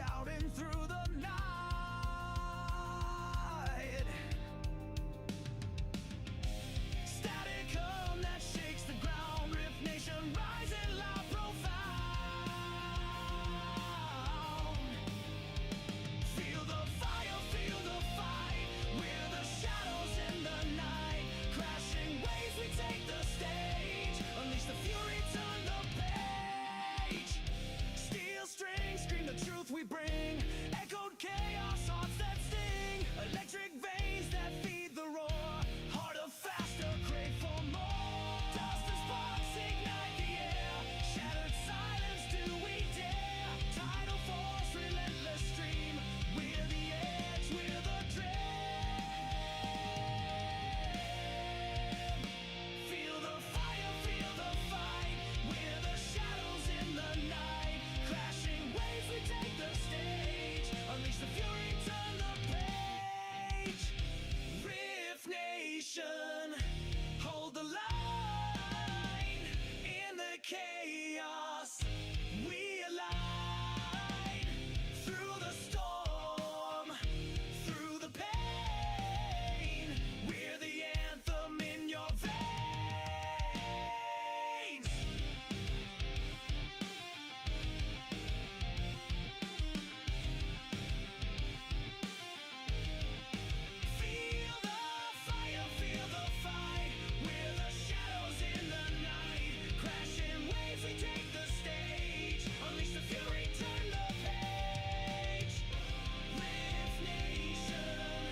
shouting through the night. Static hum that shakes the ground. Rift Nation rising loud, profound. Feel the fire, feel the fight. We're the shadows in the night. Crashing waves, we take the stage. Unleash the fury, turn the page. Steel strings scream the truth we bring. Echoed chaos, hearts that sting. Electric veins that feed the roar. Harder, faster, crave for more. Dust and sparks ignite the air. Shattered silence, do we dare? Tidal force, relentless stream. We're the edge, we're the dream. Feel the fire, feel the fight. We're the shadows in the night. Crashing waves, we take the stage. Unleash the fury, turn the page. Rift Nation, hold the line. In the chaos, we align. Through the storm, through the pain, we're the anthem in your veins. Feel the fire, feel the fight. We're the shadows in the night. Crashing waves, we take the stage. Unleash the fury, turn the page. Rift Nation,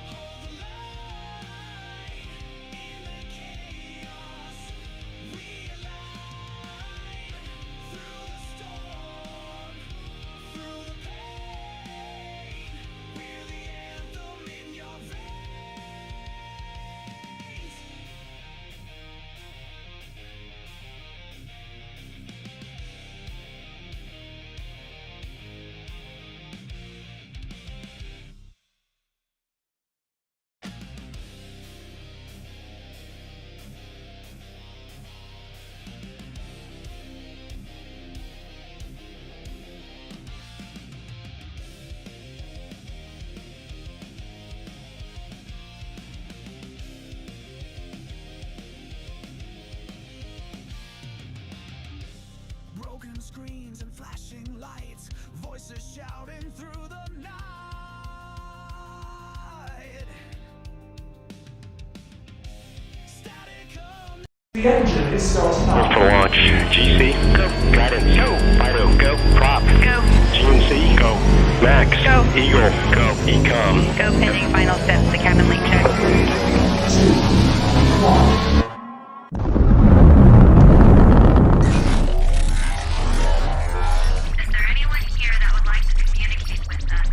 hold the line. In the chaos, we align. Through the storm, through the pain, we're the anthem in your veins. Broken screens and flashing lights, voices shouting through the night. Static hum. The engine is starting up. For launch, GC, go. Guidance, go. Fido, go. Prop, go. GNC, go. Max, Go. Eagle, go. Ecom, Go pending final steps to cabin link check. 2, 1. Is there anyone here that would like to communicate with us?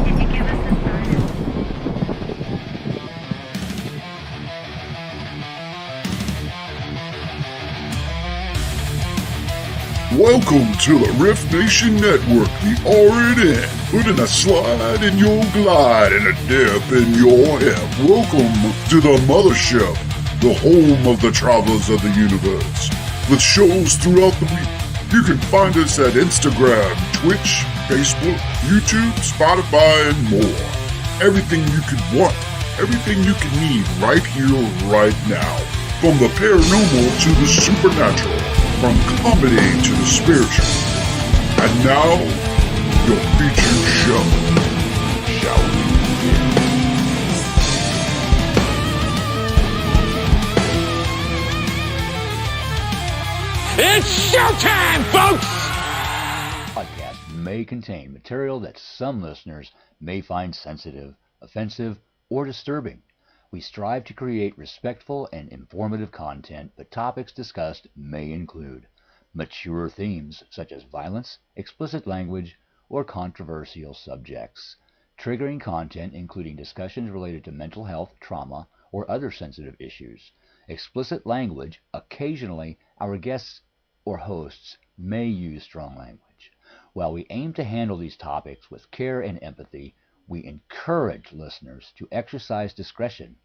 Can you give us a sign? Welcome to the Rift Nation Network, the RNN. Putting a slide in your glide and a dip in your hip. Welcome to the mothership, the home of the travelers of the universe. With shows throughout the week, you can find us at Instagram, Twitch, Facebook, YouTube, Spotify, and more. Everything you could want, everything you can need right here, right now. From the paranormal to the supernatural, from comedy to the spiritual. And now, your featured show. Shall we begin? It's showtime, folks! Podcast may contain material that some listeners may find sensitive, offensive, or disturbing. We strive to create respectful and informative content, but topics discussed may include mature themes such as violence, explicit language, or controversial subjects, triggering content including discussions related to mental health, trauma, or other sensitive issues, explicit language. Occasionally, our guests or hosts may use strong language. While we aim to handle these topics with care and empathy, we encourage listeners to exercise discretion.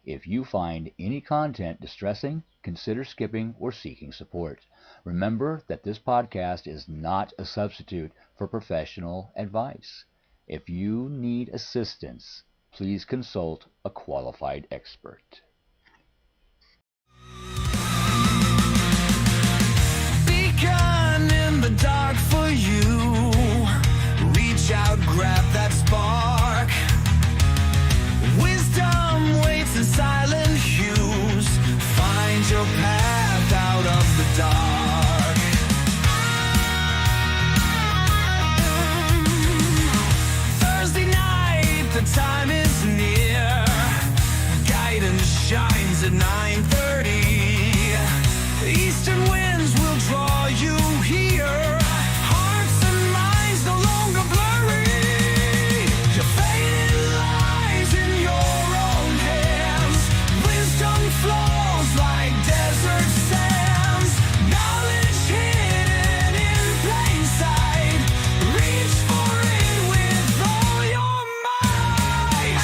If you find any content distressing, consider skipping or seeking support. Remember that this podcast is not a substitute for professional advice. If you need assistance, please consult a qualified expert. Becon in the dark for you. Reach out, grab that spark. Wisdom waits in silent hues. Find your path out of the dark. Thursday night, the time is near. Guidance shines at 9:30. Eastern winds will draw you here. Hearts and minds no longer blurry. Your fate lies in your own hands. Wisdom flows like desert sands. Knowledge hidden in plain sight. Reach for it with all your might.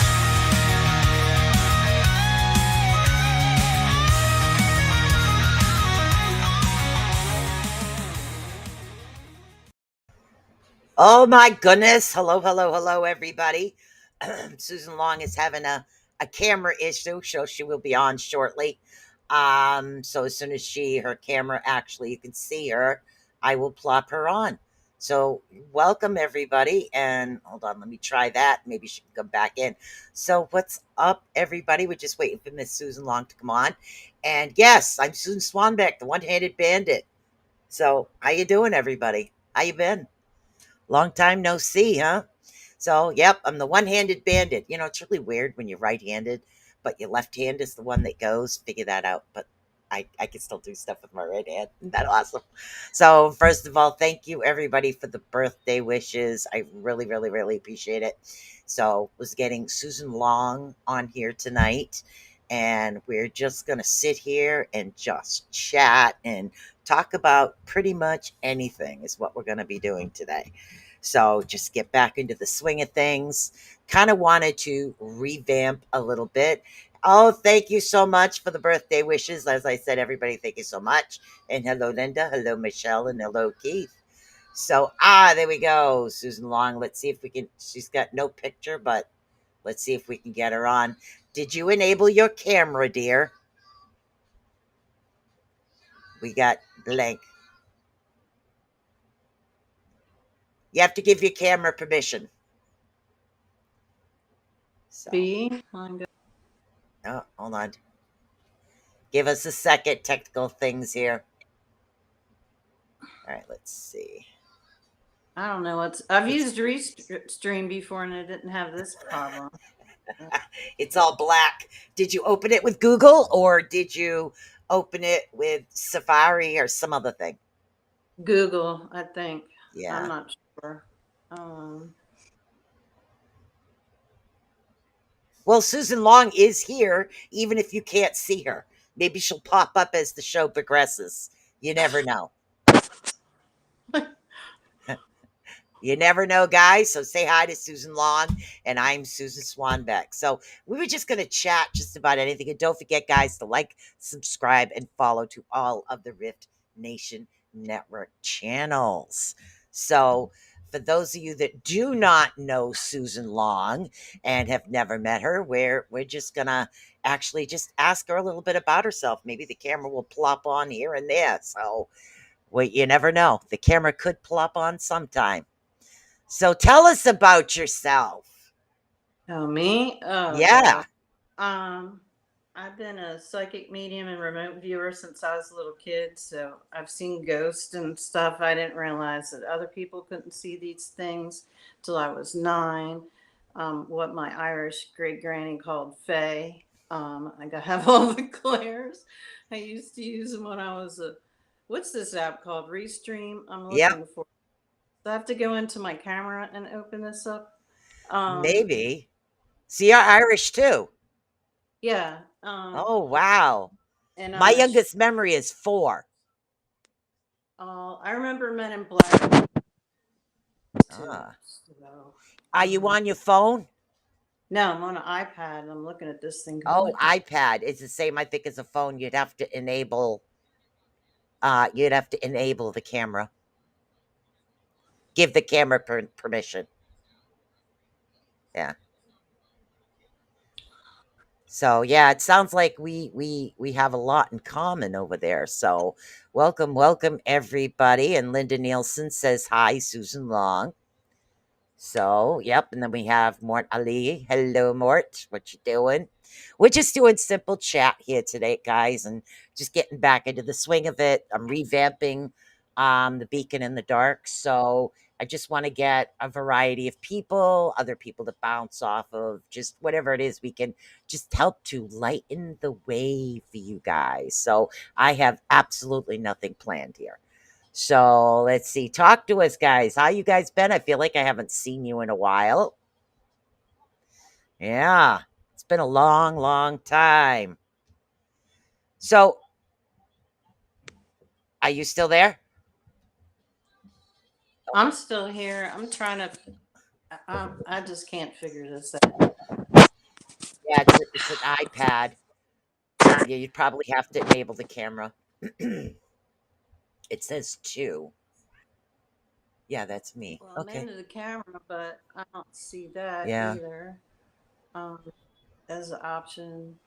Oh my goodness. Hello, hello, hello, everybody. Susan Long is having a camera issue, so she will be on shortly. So as soon as her camera actually, you can see her, I will plop her on. So welcome everybody. And hold on, let me try that. Maybe she can come back in. So what's up, everybody? We're just waiting for Miss Susan Long to come on. And yes, I'm Susan Swanbeck, the one-handed bandit. So how you doing, everybody? How you been? Long time no see, huh? So, yep, I'm the one-handed bandit. You know, it's really weird when you're right-handed, but your left hand is the one that goes. Figure that out. But I can still do stuff with my right hand. Isn't that awesome? So, first of all, thank you everybody for the birthday wishes. I really, really, really appreciate it. So, was getting Susan Long on here tonight, and we're just gonna sit here and just chat and talk about pretty much anything is what we're gonna be doing today. So just get back into the swing of things. Kind of wanted to revamp a little bit. Oh, thank you so much for the birthday wishes. As I said, everybody, thank you so much. And hello, Linda. Hello, Michelle. And hello, Keith. So, there we go. Susan Long. Let's see if we can. She's got no picture, but let's see if we can get her on. Did you enable your camera, dear? We got blank. You have to give your camera permission. So. Oh, hold on. Give us a second. Technical things here. All right, let's see. I don't know what's. I've used Restream before and I didn't have this problem. It's all black. Did you open it with Google or did you open it with Safari or some other thing? Google, I think. Yeah. I'm not sure. Well, Susan Long is here, even if you can't see her. Maybe she'll pop up as the show progresses. You never know. You never know, guys. So say hi to Susan Long, and I'm Susan Swanbeck. So we were just going to chat just about anything. And don't forget, guys, to like, subscribe, and follow to all of the Rift Nation Network channels. So for those of you that do not know Susan Long and have never met her, we're just going to actually just ask her a little bit about herself. Maybe the camera will plop on here and there. So you never know. The camera could plop on sometime. So tell us about yourself. Oh, me? Oh, Yeah. I've been a psychic medium and remote viewer since I was a little kid. So I've seen ghosts and stuff. I didn't realize that other people couldn't see these things till I was 9. What my Irish great granny called Fae. I have all the glares. I used to use them when I was what's this app called? Restream. I'm looking Yep. for. So I have to go into my camera and open this up. Maybe. So you're Irish too. Yeah. Oh, wow. And My youngest memory is 4. I remember Men in Black too. Ah. So, Are you on your phone? No, I'm on an iPad. I'm looking at this thing. Going, Oh, what the iPad. It's the same, I think, as a phone. You'd have to enable the camera. Give the camera permission. Yeah. So yeah, it sounds like we have a lot in common over there. So welcome everybody. And Linda Nielsen says hi, Susan Long. So, yep, and then we have Mort Ali. Hello, Mort. What you doing? We're just doing simple chat here today, guys, and just getting back into the swing of it. I'm revamping the Beacon in the Dark, so I just want to get a variety of people, other people to bounce off of, just whatever it is we can just help to lighten the way for you guys. So I have absolutely nothing planned here. So let's see. Talk to us, guys. How you guys been? I feel like I haven't seen you in a while. Yeah, it's been a long, long time. So, are you still there? I'm still here. I'm trying to. I just can't figure this out. Yeah, it's an iPad. Yeah, you'd probably have to enable the camera. It says two. Yeah, that's me. Well, I'm Okay. into the camera, but I don't see that Yeah. either. Um, as an option,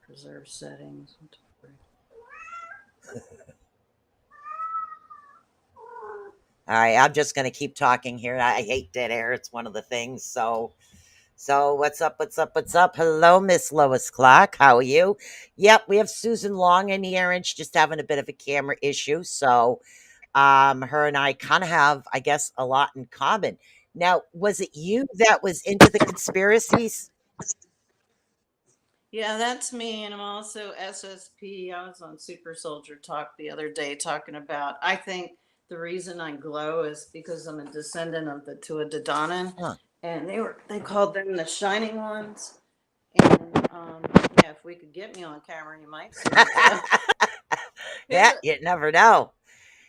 preserve settings. All right. I'm just gonna keep talking here. I hate dead air. It's one of the things. So what's up? What's up? What's up? Hello, Miss Lois Clark. How are you? Yep, we have Susan Long in here, and she's just having a bit of a camera issue. So, her and I kind of have, I guess, a lot in common. Now, was it you that was into the conspiracies? Yeah, that's me, and I'm also SSP. I was on Super Soldier Talk the other day talking about. I think the reason I glow is because I'm a descendant of the Tuatha, Huh. and they called them the Shining Ones. And yeah, if we could get me on camera, you might see me glow. Yeah, you never know.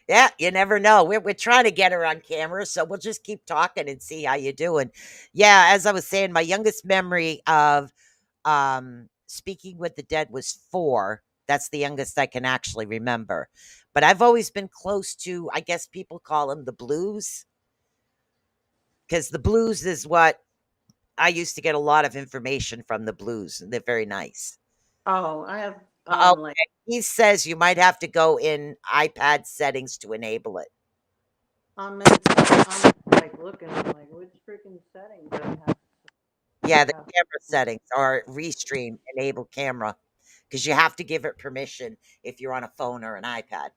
Yeah, you never know. We're trying to get her on camera, so we'll just keep talking and see how you're doing. Yeah, as I was saying, my youngest memory of speaking with the dead was 4. That's the youngest I can actually remember. But I've always been close to, I guess people call them the blues, because the blues is what I used to get a lot of information from the blues, and they're very nice. Oh, I have Okay. like He says you might have to go in iPad settings to enable it. I'm like looking, I'm like, which freaking setting do I Yeah, the have? camera settings or restream enable camera, because you have to give it permission if you're on a phone or an iPad.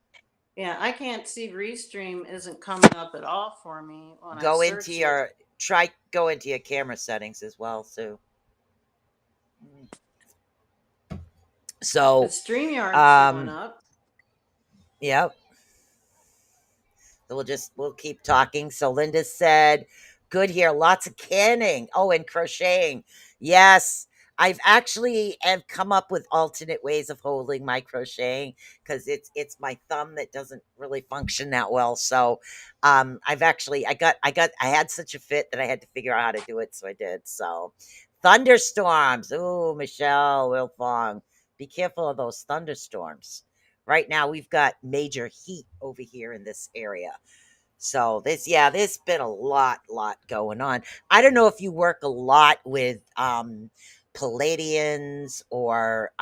Yeah, I can't see Restream isn't coming up at all for me when I Go into search it. your camera settings as well, Sue. But So, StreamYard's showing um, up. yep. So we'll keep talking. So Linda said, "Good here, lots of canning. Oh, and crocheting. Yes, I've actually have come up with alternate ways of holding my crocheting because it's my thumb that doesn't really function that well. So, I've actually I had such a fit that I had to figure out how to do it, so I did. So, thunderstorms. Ooh, Michelle Wilfong, be careful of those thunderstorms. Right now, we've got major heat over here in this area. So there's been a lot going on. I don't know if you work a lot with Palladians or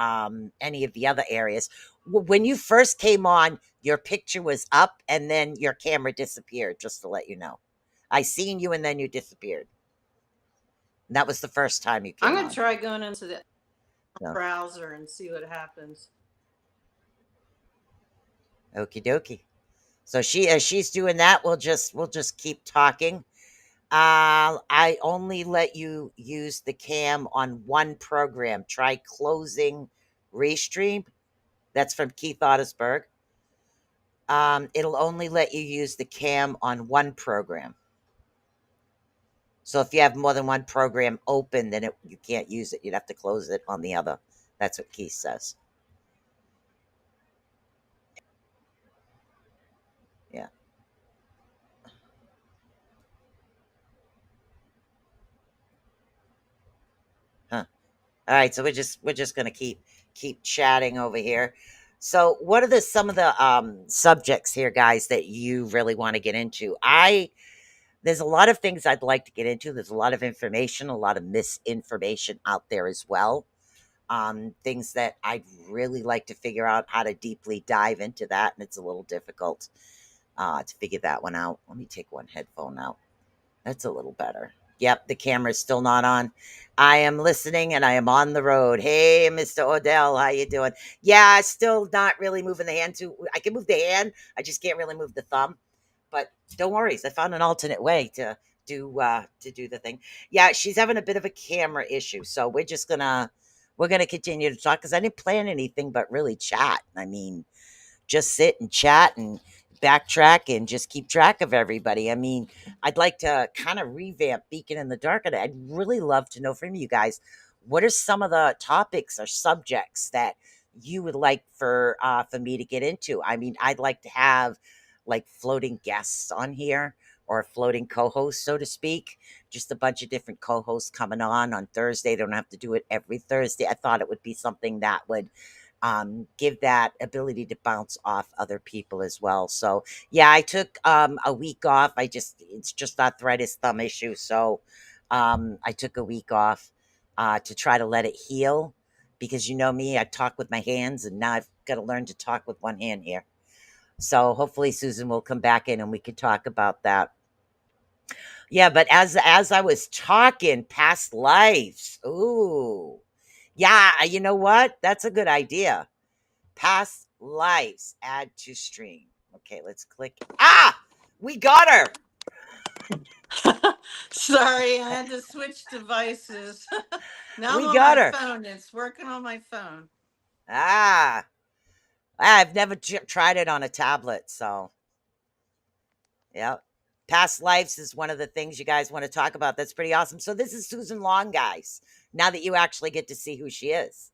any of the other areas. When you first came on, your picture was up and then your camera disappeared, just to let you know. I seen you and then you disappeared. And that was the first time you I'm came gonna on. try going into the So, browser and see what happens. okie dokie. So as she's doing that, we'll just keep talking. I only let you use the cam on one program. Try closing Restream. That's from Keith Ottisberg. It'll only let you use the cam on one program. So if you have more than one program open, then you can't use it. You'd have to close it on the other. That's what Keith says. Yeah. All right, so we're just gonna keep chatting over here. So, what are the some of the subjects here, guys, that you really want to get into? There's a lot of things I'd like to get into. There's a lot of information, a lot of misinformation out there as well. Things that I'd really like to figure out how to deeply dive into that, and it's a little difficult to figure that one out. Let me take one headphone out. That's a little better. Yep, the camera's still not on. I am listening and I am on the road. Hey, Mr. Odell, how you doing? Yeah, still not really moving the hand too. I can move the hand. I just can't really move the thumb. But don't worry, I found an alternate way to do the thing. Yeah, she's having a bit of a camera issue, so we're gonna continue to talk because I didn't plan anything but really chat. I mean, just sit and chat and backtrack and just keep track of everybody. I mean, I'd like to kind of revamp Beacon in the Dark, and I'd really love to know from you guys what are some of the topics or subjects that you would like for me to get into. I mean, I'd like to have like floating guests on here or a floating co-host, so to speak. Just a bunch of different co-hosts coming on Thursday. They don't have to do it every Thursday. I thought it would be something that would give that ability to bounce off other people as well. So yeah, I took a week off. It's just arthritis thumb issue, so I took a week off to try to let it heal. Because you know me, I talk with my hands, and now I've got to learn to talk with one hand here. So hopefully Susan will come back in and we could talk about that. Yeah, but as I was talking, past lives. Ooh. Yeah, you know what? That's a good idea. Past lives, add to stream. Okay, let's click. Ah, we got her. Sorry, I had to switch devices. Now I'm We on got my her. phone. It's working on my phone. Ah, I've never tried it on a tablet, so yeah. Past lives is one of the things you guys want to talk about. That's pretty awesome. So this is Susan Long, guys. Now that you actually get to see who she is,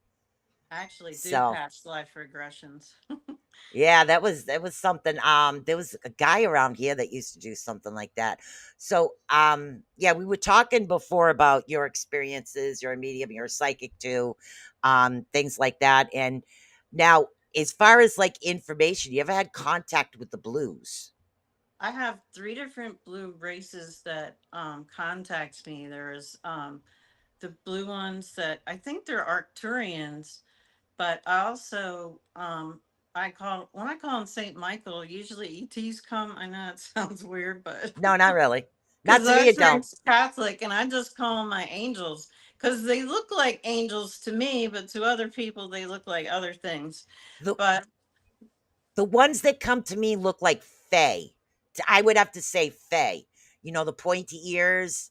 I actually do so past life regressions. yeah, that was something. There was a guy around here that used to do something like that. So, yeah, we were talking before about your experiences. You're a medium, you're a psychic too, things like that. And now, as far as like information, you ever had contact with the blues? I have three different blue races that contacts me. There's the blue ones that I think they're Arcturians, but I also I call them Saint Michael. Usually ETs come. I know it sounds weird, but No, not really. Not because to me, that's it don't. raised Catholic, and I just call them my angels because they look like angels to me, but to other people they look like other things. The But the ones that come to me look like fae. I would have to say fae. You know, the pointy ears,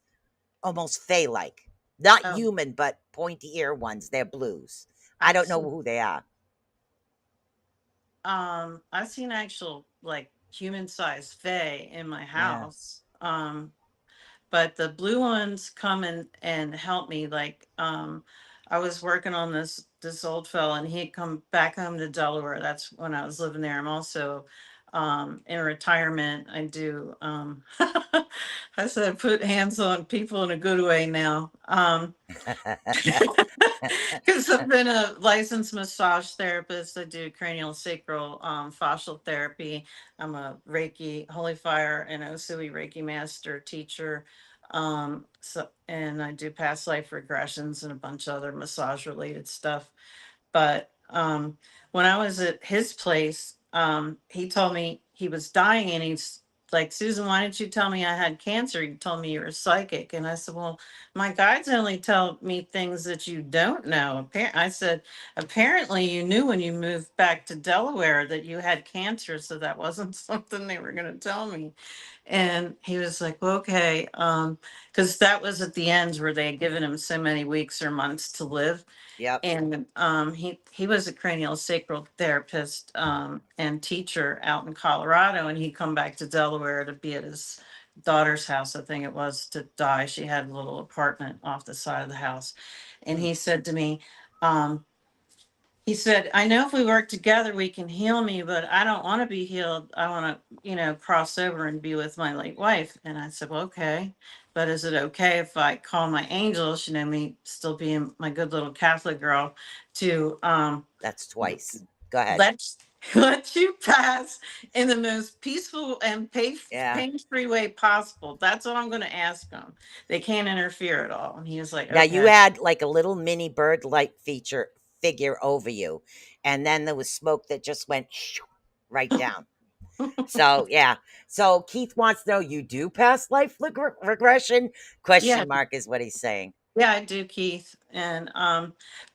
almost fae like. Not um, human, but pointy ear ones. They're blues. I I've don't know seen who they are. I've seen actual like human sized fae in my Yeah. house. But the blue ones come and help me. Like I was working on this old fellow, and he'd come back home to Delaware. That's when I was living there. I'm also in retirement. I do I said put hands on people in a good way now. Because I've been a licensed massage therapist. I do cranial sacral fascial therapy. I'm a Reiki, Holy Fire, and Osui Reiki master teacher. So, and I do past life regressions and a bunch of other massage related stuff. But when I was at his place, he told me he was dying, and he's like, Susan, why didn't you tell me I had cancer? You told me you were psychic. And I said, well, my guides only tell me things that you don't know. I said, apparently you knew when you moved back to Delaware that you had cancer. So that wasn't something they were going to tell me. And he was like, well, okay. Because that was at the end where they had given him so many weeks or months to live. Yep. And he was a cranial sacral therapist and teacher out in Colorado, and he'd come back to Delaware to be at his daughter's house, I think it was, to die. She had a little apartment off the side of the house. And Mm. he said to me, um, he said, I know if we work together, we can heal me, but I don't want to be healed. I want to, cross over and be with my late wife. And I said, well, okay. But is it okay if I call my angels, me still being my good little Catholic girl, to That's twice. Go ahead. let let you pass in the most peaceful and Yeah. pain-free way possible? That's what I'm going to ask them. They can't interfere at all. And he was like, Now you okay. had like a little mini bird like feature figure over you, and then there was smoke that just went right down. So yeah. So Keith wants to know, you do past life regression? Yeah. Question mark is what he's saying. Yeah, I do, Keith. And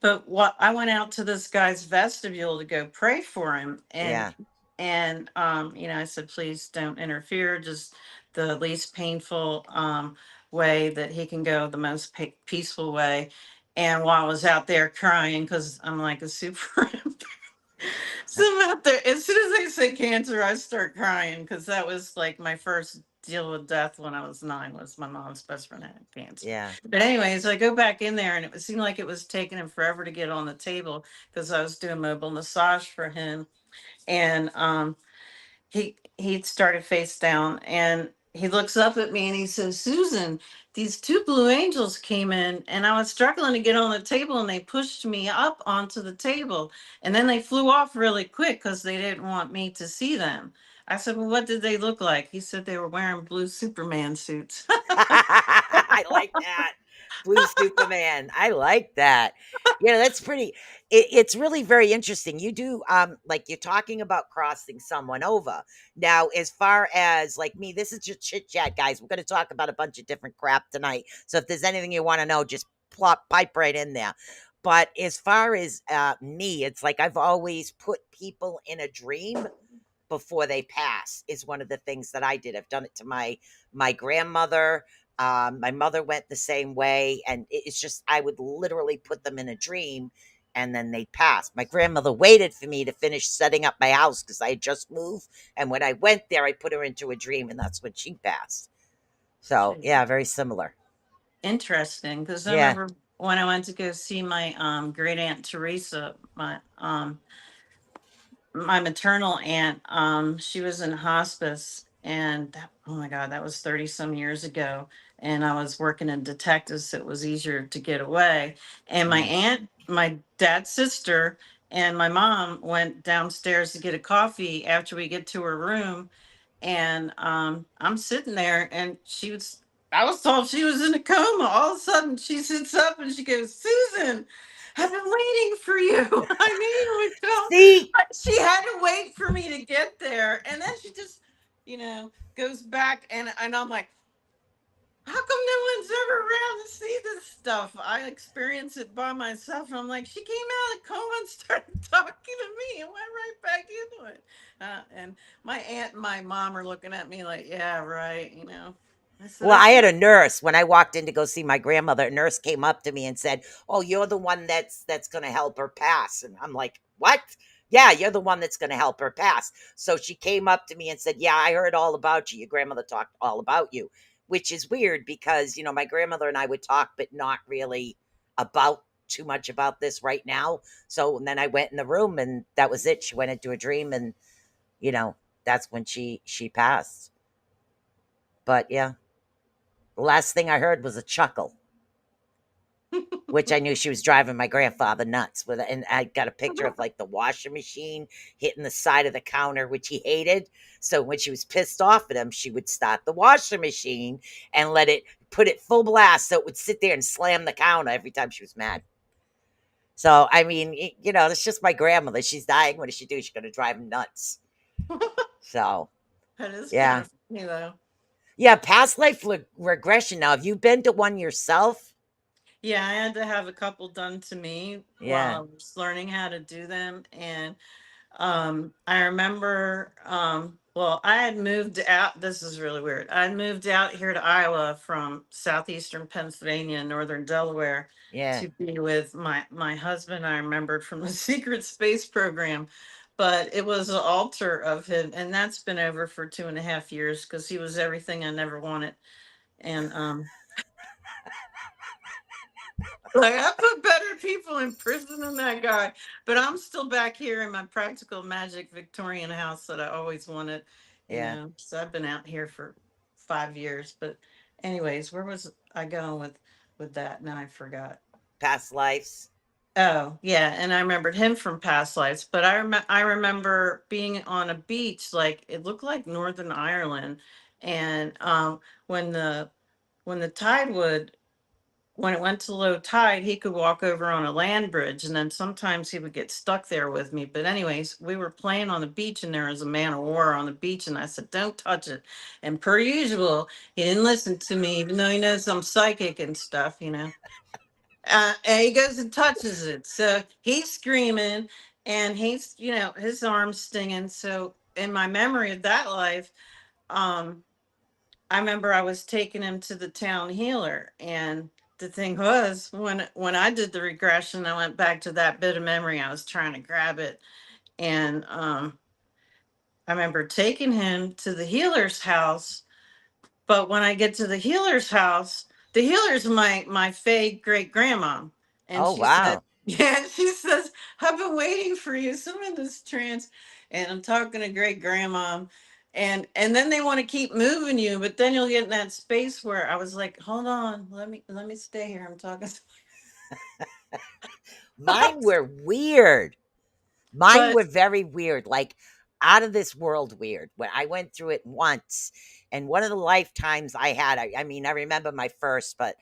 but what I went out to this guy's vestibule to go pray for him, Yeah. and I said, please don't interfere, just the least painful way that he can go, the most peaceful way. And while I was out there crying, because I'm like a super so I'm out there. As soon as they say cancer, I start crying because that was like my first deal with death when I was 9. Was my mom's best friend had cancer. Yeah. But anyways, I go back in there and it seemed like it was taking him forever to get on the table because I was doing mobile massage for him, and he started face down and he looks up at me and he says, Susan, these two blue angels came in and I was struggling to get on the table and they pushed me up onto the table and then they flew off really quick because they didn't want me to see them. I said, well, what did they look like? He said they were wearing blue Superman suits. I like that. Blue Superman. I like that. Yeah, that's pretty. It's really very interesting. You do like you're talking about crossing someone over. Now, as far as like me, this is just chit chat, guys. We're going to talk about a bunch of different crap tonight. So if there's anything you want to know, just pipe right in there. But as far as me, it's like I've always put people in a dream before they pass is one of the things that I did. I've done it to my grandmother. My mother went the same way, and it's just I would literally put them in a dream, and then they'd pass. My grandmother waited for me to finish setting up my house because I had just moved, and when I went there, I put her into a dream, and that's when she passed. So yeah, very similar. Interesting, because I Yeah, remember when I went to go see my great aunt Teresa, my maternal aunt, she was in hospice, and oh my god, that was 30 some years ago, and I was working in detectives, so it was easier to get away. And my mm, aunt, my dad's sister, and my mom went downstairs to get a coffee after we get to her room, and I'm sitting there and I was told she was in a coma. All of a sudden she sits up and she goes, Susan, I've been waiting for you. I knew you would come. see, But she had to wait for me to get there. And then she just, goes back, and I'm like, how come no one's ever around to see this stuff? I experience it by myself. And I'm like, she came out of coma and started talking to me and went right back into it. And my aunt and my mom are looking at me like, yeah, right. I said, well, I I see. had a nurse when I walked in to go see my grandmother. A nurse came up to me and said, "Oh, you're the one that's going to help her pass." And I'm like, "What?" Yeah, you're the one that's going to help her pass. So she came up to me and said, "Yeah, I heard all about you. Your grandmother talked all about you," which is weird because my grandmother and I would talk, but not really about too much about this right now. So and then I went in the room, and that was it. She went into a dream, and you know that's when she passed. But yeah. The last thing I heard was a chuckle, which I knew she was driving my grandfather nuts with it. And I got a picture of like the washing machine hitting the side of the counter, which he hated. So when she was pissed off at him, she would start the washing machine and let it put it full blast so it would sit there and slam the counter every time she was mad. So, I mean, it's just my grandmother. She's dying. What does she do? She's going to drive him nuts. So, That is kind yeah. of funny, though. Yeah, past life regression. Now, have you been to one yourself? Yeah, I had to have a couple done to me while Yeah. I was learning how to do them. And I remember, well, I had moved out. This is really weird. I moved out here to Iowa from southeastern Pennsylvania and northern Delaware Yeah. to be with my husband. I remembered from the secret space program, but it was an altar of him, and that's been over for 2.5 years because he was everything I never wanted. And Like I put better people in prison than that guy, but I'm still back here in my practical magic Victorian house that I always wanted. Yeah. So I've been out here for 5 years. But anyways, where was I going with that? Now I forgot. Past lives. Oh yeah, and I remembered him from past lives. But I remember being on a beach, like it looked like Northern Ireland, and when the when the tide would when it went to low tide, he could walk over on a land bridge, and then sometimes he would get stuck there with me. But anyways, we were playing on the beach, and there was a man of war on the beach, and I said, "Don't touch it." And per usual, he didn't listen to me, even though he knows I'm psychic and stuff. And he goes and touches it, so he's screaming, and his arms stinging. So in my memory of that life, um, I remember I was taking him to the town healer, and the thing was, when I did the regression, I went back to that bit of memory. I was trying to grab it, and I remember taking him to the healer's house. But when I get to the healer's house, the healer's my fake great grandma, and Oh she said, wow. "Yeah," she says, "I've been waiting for you." So I'm in this trance, and I'm talking to great grandma, and then they want to keep moving you, but then you'll get in that space where I was like, "Hold on, let me stay here. I'm talking." Mine were weird. Mine But were very weird, like out of this world weird. When I went through it once, and one of the lifetimes I had, I mean, I remember my first, but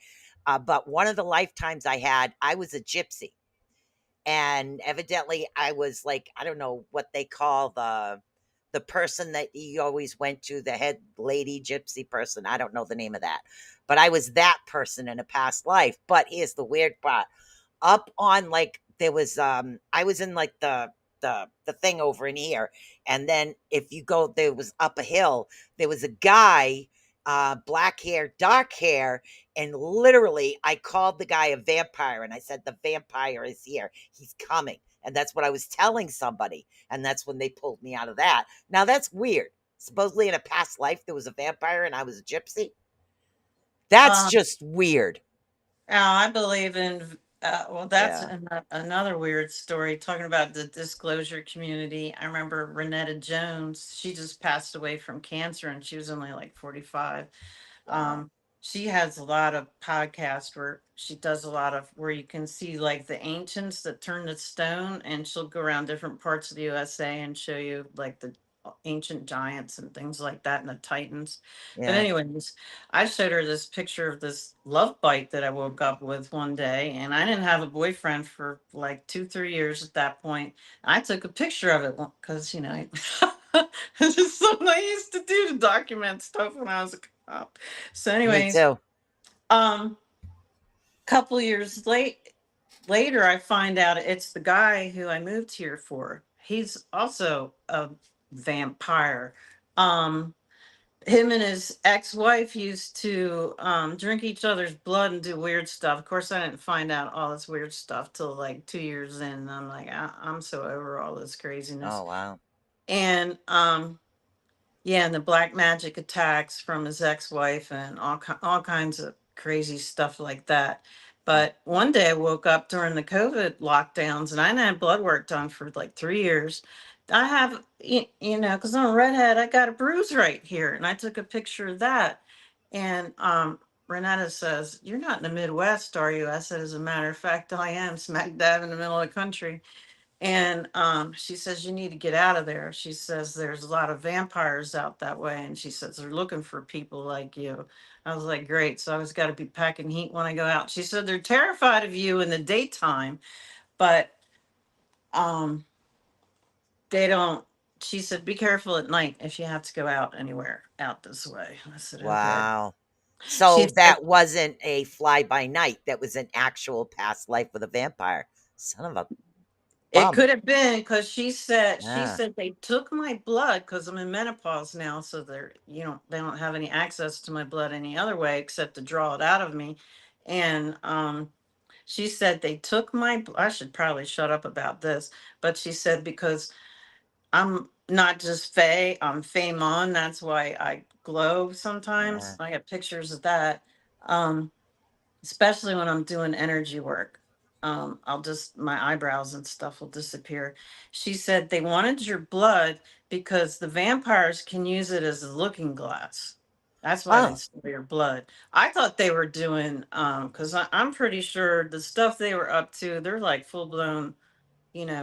one of the lifetimes I had, I was a gypsy, and evidently I was like, I don't know what they call the person that you always went to, the head lady gypsy person. I don't know the name of that, but I was that person in a past life. But here's the weird part: up on, like, there was I was in like the thing over in here, and then if you go, there was up a hill, there was a guy, black hair, dark hair, and literally I called the guy a vampire, and I said, the vampire is here, he's coming. And that's what I was telling somebody, and that's when they pulled me out of that. Now that's weird. Supposedly in a past life there was a vampire and I was a gypsy. That's um, just weird. I believe in. Well, that's Yeah. another weird story. Talking about the disclosure community, I remember Renetta Jones. She just passed away from cancer, and she was only like 45. Wow. Um, she has a lot of podcasts where she does a lot of where you can see like the ancients that turned to stone, and she'll go around different parts of the USA and show you like the ancient giants and things like that and the titans. But Yeah. anyways, I showed her this picture of this love bite that I woke up with one day, and I didn't have a boyfriend for like 2, 3 years at that point. I took a picture of it because it's just something I used to do to document stuff when I was a cop. So, Me anyways, too. um, couple years later, I find out it's the guy who I moved here for. He's also a vampire. Um, Him and his ex-wife used to drink each other's blood and do weird stuff. Of course, I didn't find out all this weird stuff till like 2 years in. And I'm like, I'm so over all this craziness. Oh wow. And yeah, and the black magic attacks from his ex-wife and all kinds of crazy stuff like that. Mm. But one day I woke up during the COVID lockdowns, and I hadn't had blood work done for like 3 years. I have, because I'm a redhead, I got a bruise right here, and I took a picture of that. And Renetta says, "You're not in the Midwest, are you?" I said, "As a matter of fact, I am smack dab in the middle of the country." And she says, "You need to get out of there." She says, "There's a lot of vampires out that way." And she says, "They're looking for people like you." I was like, "Great." So I always got to be packing heat when I go out. She said, "They're terrified of you in the daytime, but um, they don't." She said, "Be careful at night if you have to go out anywhere out this way." I said, "Okay." Wow. She So said, that wasn't a fly by night. That was an actual past life with a vampire. Son of a it bum. could have been because she Yeah. said they took my blood because I'm in menopause now, so they don't have any access to my blood any other way except to draw it out of me. And she said they took I should probably shut up about this, but she said because I'm not just Fey, I'm Feymon. That's why I glow sometimes. Yeah. I got pictures of that. Um, especially when I'm doing energy work. I'll just, my eyebrows and stuff will disappear. She said they wanted your blood because the vampires can use it as a looking glass. That's why they Oh, steal your blood. I thought they were doing, because I'm pretty sure the stuff they were up to, they're like full blown,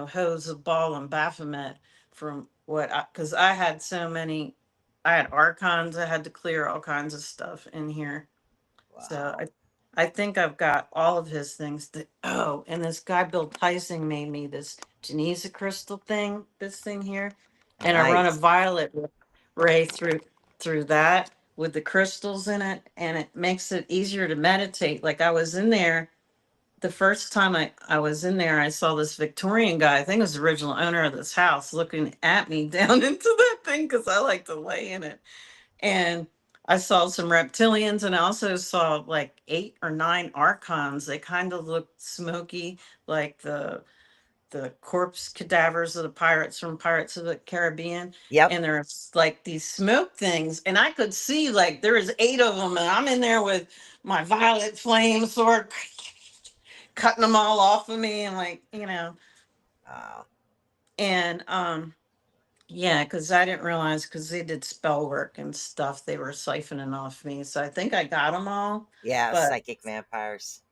hose of ball and Baphomet from what because I had so many, I had archons, I had to clear all kinds of stuff in here. So wow. I think I've got all of his things. Oh, and this guy Bill Tyson made me this Genesa crystal thing, this thing here, and I run a Nice. violet ray through that with the crystals in it, and it makes it easier to meditate. Like I was in there the first time I was in there, I saw this Victorian guy. I think it was the original owner of this house, looking at me down into that thing because I like to lay in it. And I saw some reptilians, and I also saw like 8 or 9 archons. They kind of looked smoky, like the corpse cadavers of the pirates from Pirates of the Caribbean. Yep. And there's like these smoke things, and I could see like there was 8 of them, and I'm in there with my violet flame sword, cutting them all off of me, and Wow. and yeah, because I didn't realize because they did spell work and stuff, they were siphoning off me. So I think I got them all. Yeah, But psychic vampires.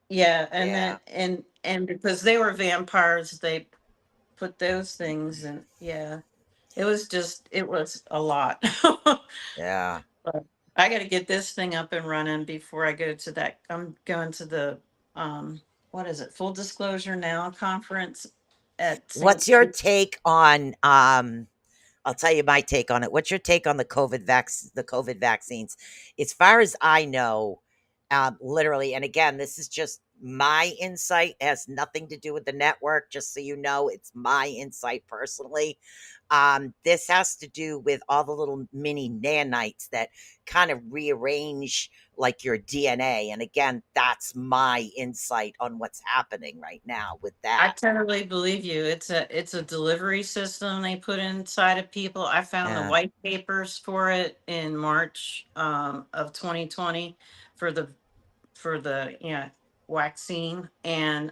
yeah, and then Yeah. and because they were vampires, they put those things and yeah, it was a lot. Yeah. But I got to get this thing up and running before I go to that. I'm going to the what is it? Full Disclosure Now conference at St. What's your take on I'll tell you my take on it. What's your take on the COVID vaccines? As far as I know, literally, and again, this is just my insight. It has nothing to do with the network. Just so you know, it's my insight personally. This has to do with all the little mini nanites that kind of rearrange like your DNA. And again, that's my insight on what's happening right now with I that. totally believe you. It's a delivery system they put inside of people. I found the Yeah. white papers for it in March of 2020 for the waxing. And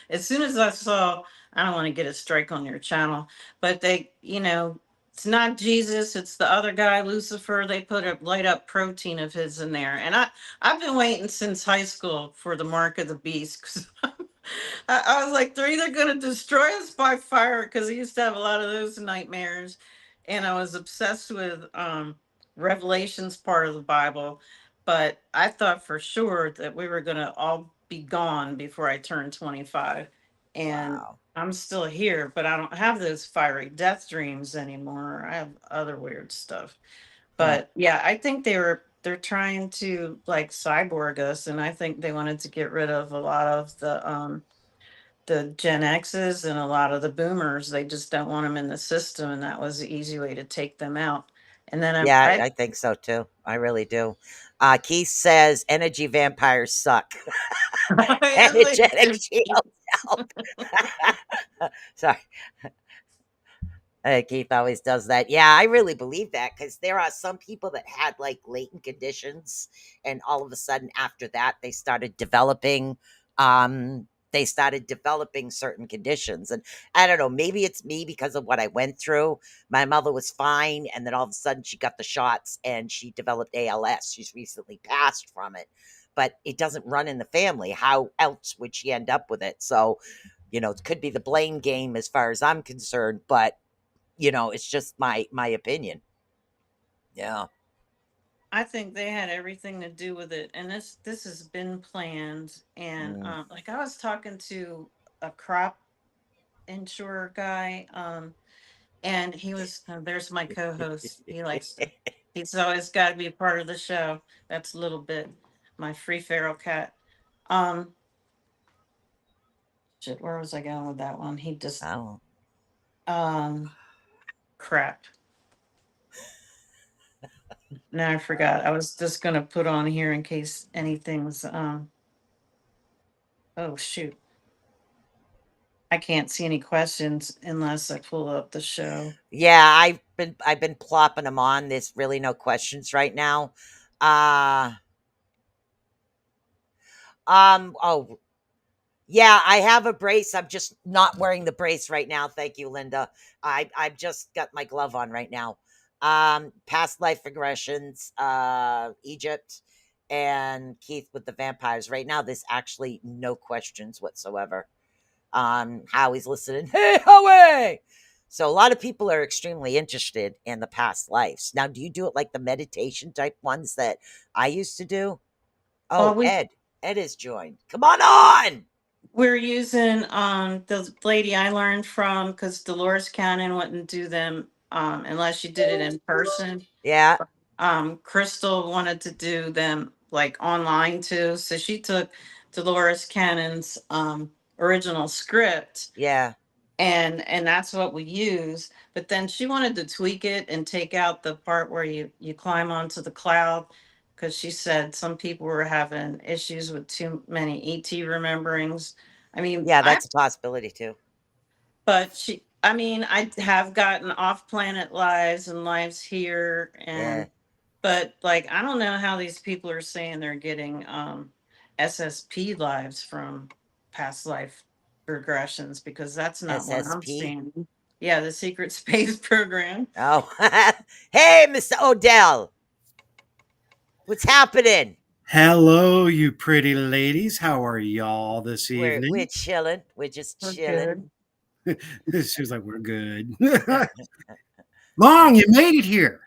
as soon as I saw, I don't want to get a strike on your channel, but it's not Jesus, it's the other guy, Lucifer. They put a light up protein of his in there. And I've been waiting since high school for the mark of the beast. 'Cause I was like, they're either going to destroy us by fire because I used to have a lot of those nightmares, and I was obsessed with Revelations part of the Bible, but I thought for sure that we were going to all be gone before I turned 25, and Wow. I'm still here, but I don't have those fiery death dreams anymore. I have other weird stuff. Huh. But yeah, I think they're trying to like cyborg us, and I think they wanted to get rid of a lot of the Gen X's and a lot of the boomers. They just don't want them in the system, and that was the easy way to take them out. And then Yeah, I think so too. I really do. Keith says energy vampires suck. Energetic shields help. Sorry. Keith always does that. Yeah, I really believe that because there are some people that had like latent conditions, and all of a sudden after that they started developing certain conditions. And I don't know, maybe it's me because of what I went through. My mother was fine, and then all of a sudden she got the shots and she developed ALS. She's recently passed from it, but it doesn't run in the family. How else would she end up with it? So, it could be the blame game as far as I'm concerned, but it's just my opinion. Yeah. I think they had everything to do with it, and this has been planned. And Mm. like I was talking to a crop insurer guy, and he was there's my co-host. He's always got to be a part of the show. That's a little bit my free feral cat. Um, shit, where was I going with that one? He just Oh. um, crap. Now I forgot. I was just gonna put on here in case anything's oh shoot. I can't see any questions unless I pull up the show. Yeah, I've been plopping them on. There's really no questions right now. Uh Oh, yeah, I have a brace. I'm just not wearing the brace right now. Thank you, Linda. I've just got my glove on right now. Past life regressions, Egypt, and Keith with the vampires. Right now, there's actually no questions whatsoever on how he's listening. Hey, Howie! So a lot of people are extremely interested in the past lives. Now, do you do it like the meditation type ones that I used to do? Well, Oh, Ed. Ed is joined. Come on! we're using the lady I learned from, because Dolores Cannon wouldn't do them unless you did it in person. Yeah, Crystal wanted to do them like online too, so she took Dolores Cannon's original script, yeah. and that's what we use. But then she wanted to tweak it and take out the part where you climb onto the cloud, because she said some people were having issues with too many ET rememberings. I mean, Yeah, I that's a possibility too. but she I mean, I have gotten off planet lives and lives here, Yeah. and but like I don't know how these people are saying they're getting SSP lives from past life regressions, because that's not what I'm SSP. seeing. Yeah, the secret space program. Oh. Hey, Mr. Odell. What's happening? Hello, you pretty ladies. How are y'all this We're evening? chilling. We're just We're chilling. good. She was like, we're good. Long, you made it here.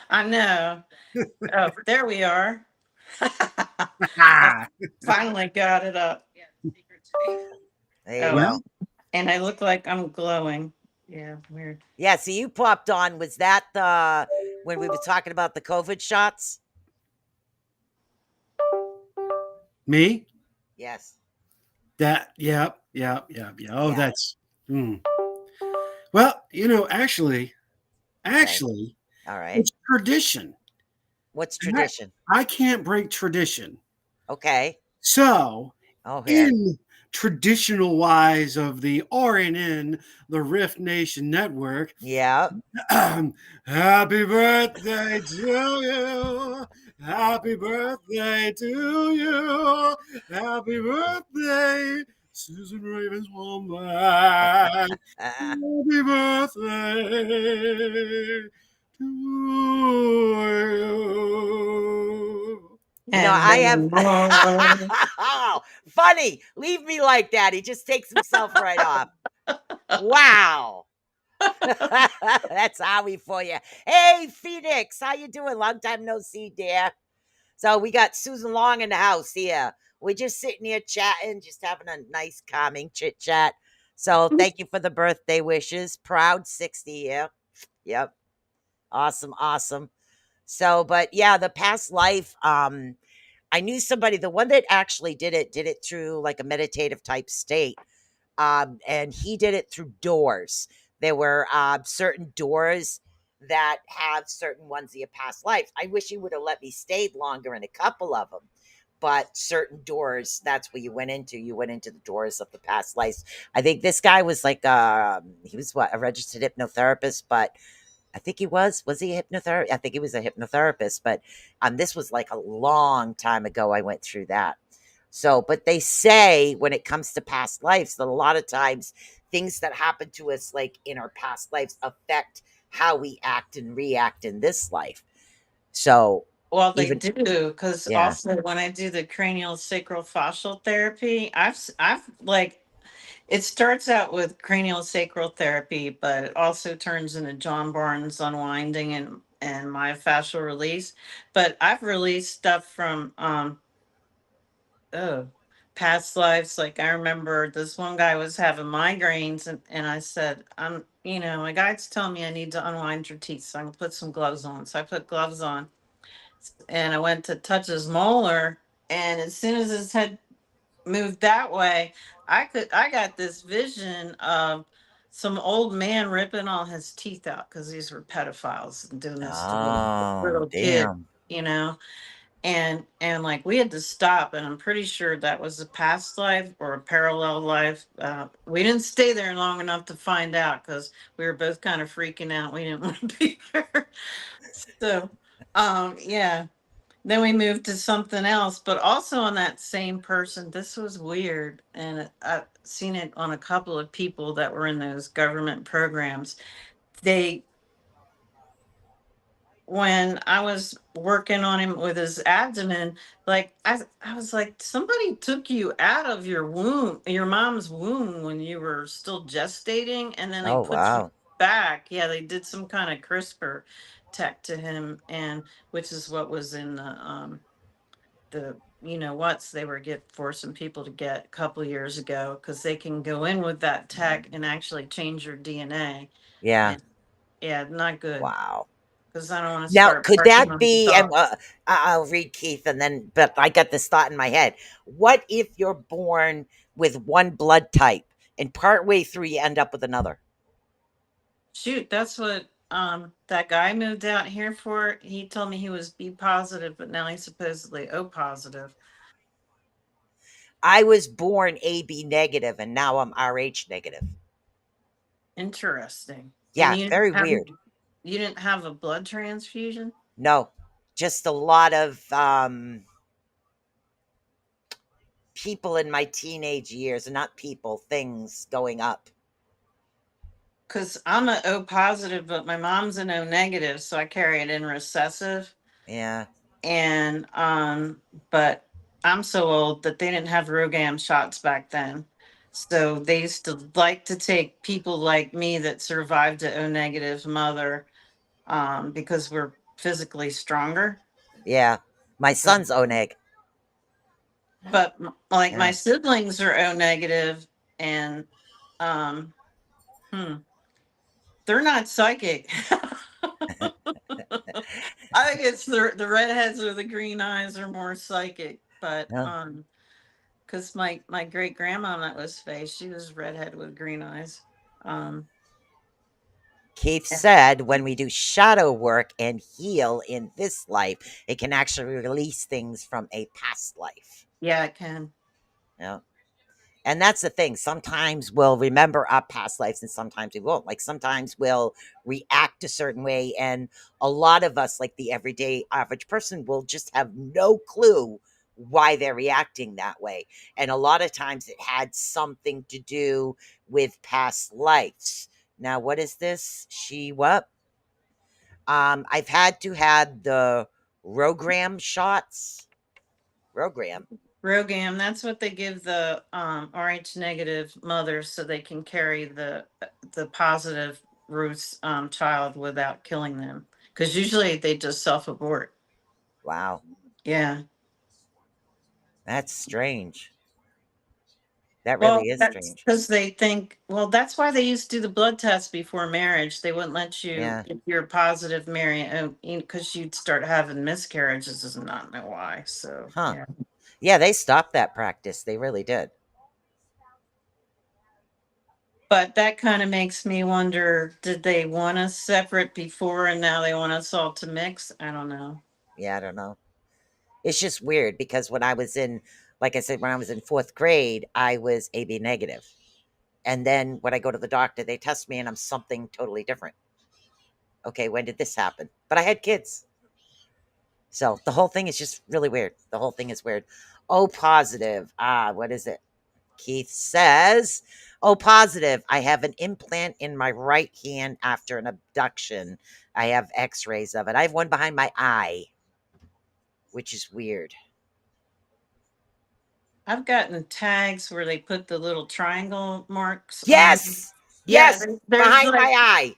I know. Oh, there we are. I Ah, finally got it up. There you Oh, well, go. and I look like I'm glowing. Yeah, weird. Yeah, so you popped on. Was that the when we were talking about the COVID shots? me? Yes. That, yeah. Oh, Yeah. that's, hmm. Well, actually, Okay. actually, All right. it's tradition. What's And I, tradition? I can't break tradition. Okay. So, Oh, yeah. in traditional wise of the RNN, the Rift Nation Network, Yeah. happy birthday to you. Happy birthday to you. Happy birthday, Susan Ravens Woman. Happy birthday to you. And I have. then more. Oh, funny. Leave me like that. He just takes himself right off. Wow. That's Howie for you. Hey, Phoenix, how you doing? Long time no see, dear. So we got Susan Long in the house here. We're just sitting here chatting, just having a nice, calming chit chat. So thank you for the birthday wishes. Proud 60 here. Yep. Awesome, awesome. So, but yeah, the past life, I knew somebody, the one that actually did it through like a meditative type state. And he did it through doors. There were certain doors that have certain ones of your past life. I wish he would have let me stay longer in a couple of them, but certain doors, that's where you went into. You went into the doors of the past lives. I think this guy was like, he was what, a registered hypnotherapist, but I think he was he a hypnotherapist? I think he was a hypnotherapist, but this was like a long time ago. I went through that. So, but they say when it comes to past lives that a lot of times things that happen to us, like in our past lives, affect how we act and react in this life. So, Well, they even, do, because yeah. also when I do the cranial sacral fascial therapy, I've like it starts out with cranial sacral therapy, but it also turns into John Barnes unwinding and my fascial release. But I've released stuff from oh past lives. Like I remember this one guy was having migraines, and I said, my guide's telling me I need to unwind your teeth, so I'm gonna put some gloves on. So I put gloves on, and I went to touch his molar, and as soon as his head moved that way, I got this vision of some old man ripping all his teeth out, because these were pedophiles and doing this to Oh, little kid, damn. you know. And like we had to stop, and I'm pretty sure that was a past life or a parallel life. We didn't stay there long enough to find out, because we were both kind of freaking out. We didn't want to be there. So yeah. then we moved to something else, but also on that same person. This was weird, and I've seen it on a couple of people that were in those government programs. They, when I was working on him with his abdomen, like I was like, somebody took you out of your womb, your mom's womb, when you were still gestating, and then they Oh, put you wow. back. Yeah, they did some kind of CRISPR tech to him, and which is what was in the you know what's they were get forcing people to get a couple years ago, because they can go in with that tech and actually change your DNA. Yeah. And yeah, not good, Wow. because I don't want to Now, start could barking that on the be? And dog. I'll read Keith, and then. But I got this thought in my head: what if you're born with one blood type, and partway through you end up with another? Shoot, that's what that guy moved out here for. He told me he was B positive, but now he's supposedly O positive. I was born AB negative, and now I'm RH negative. Interesting. And Yeah, very weird. you didn't have a blood transfusion? No, just a lot of people in my teenage years, not people, things going up. Because I'm a O positive, but my mom's an O negative, so I carry it in recessive. Yeah, And but I'm so old that they didn't have Rogam shots back then. So they used to like to take people like me that survived a O negative mother, because we're physically stronger. yeah. My So, son's Oneg. but like my Yeah. siblings are O negative, and um, hmm, they're not psychic. I think it's the redheads with the green eyes are more psychic, but Yeah. because my great grandma that was faced, she was redhead with green eyes. Um, Keith yeah, said when we do shadow work and heal in this life, it can actually release things from a past life. yeah, it can. Yeah. And that's the thing. Sometimes we'll remember our past lives and sometimes we won't. Like sometimes we'll react a certain way. And a lot of us, like the everyday average person, will just have no clue why they're reacting that way. And a lot of times it had something to do with past lives. Now, what is this? She what? I've had to have the Rogram shots. Rogram. Rogam, that's what they give the Rh negative mothers so they can carry the positive Ruth's child without killing them. Because usually they just self abort. Wow. Yeah. That's strange. That Well, really is that's strange. because they think, well, that's why they used to do the blood test before marriage. They wouldn't let you, Yeah. if you're positive, marry, because you'd start having miscarriages and not know why. So, Huh. yeah. Yeah, they stopped that practice. They really did. But that kind of makes me wonder, did they want us separate before and now they want us all to mix? I don't know. Yeah, I don't know. It's just weird because when I was in, like I said, when I was in fourth grade, I was AB negative. And then when I go to the doctor, they test me and I'm something totally different. Okay, when did this happen? But I had kids. So the whole thing is just really weird. The whole thing is weird. O positive. What is it? Keith says, "Oh, positive. I have an implant in my right hand after an abduction. I have x rays of it. I have one behind my eye, which is weird." I've gotten tags where they put the little triangle marks on. Yes. Yeah, Yes. there's Behind my eye.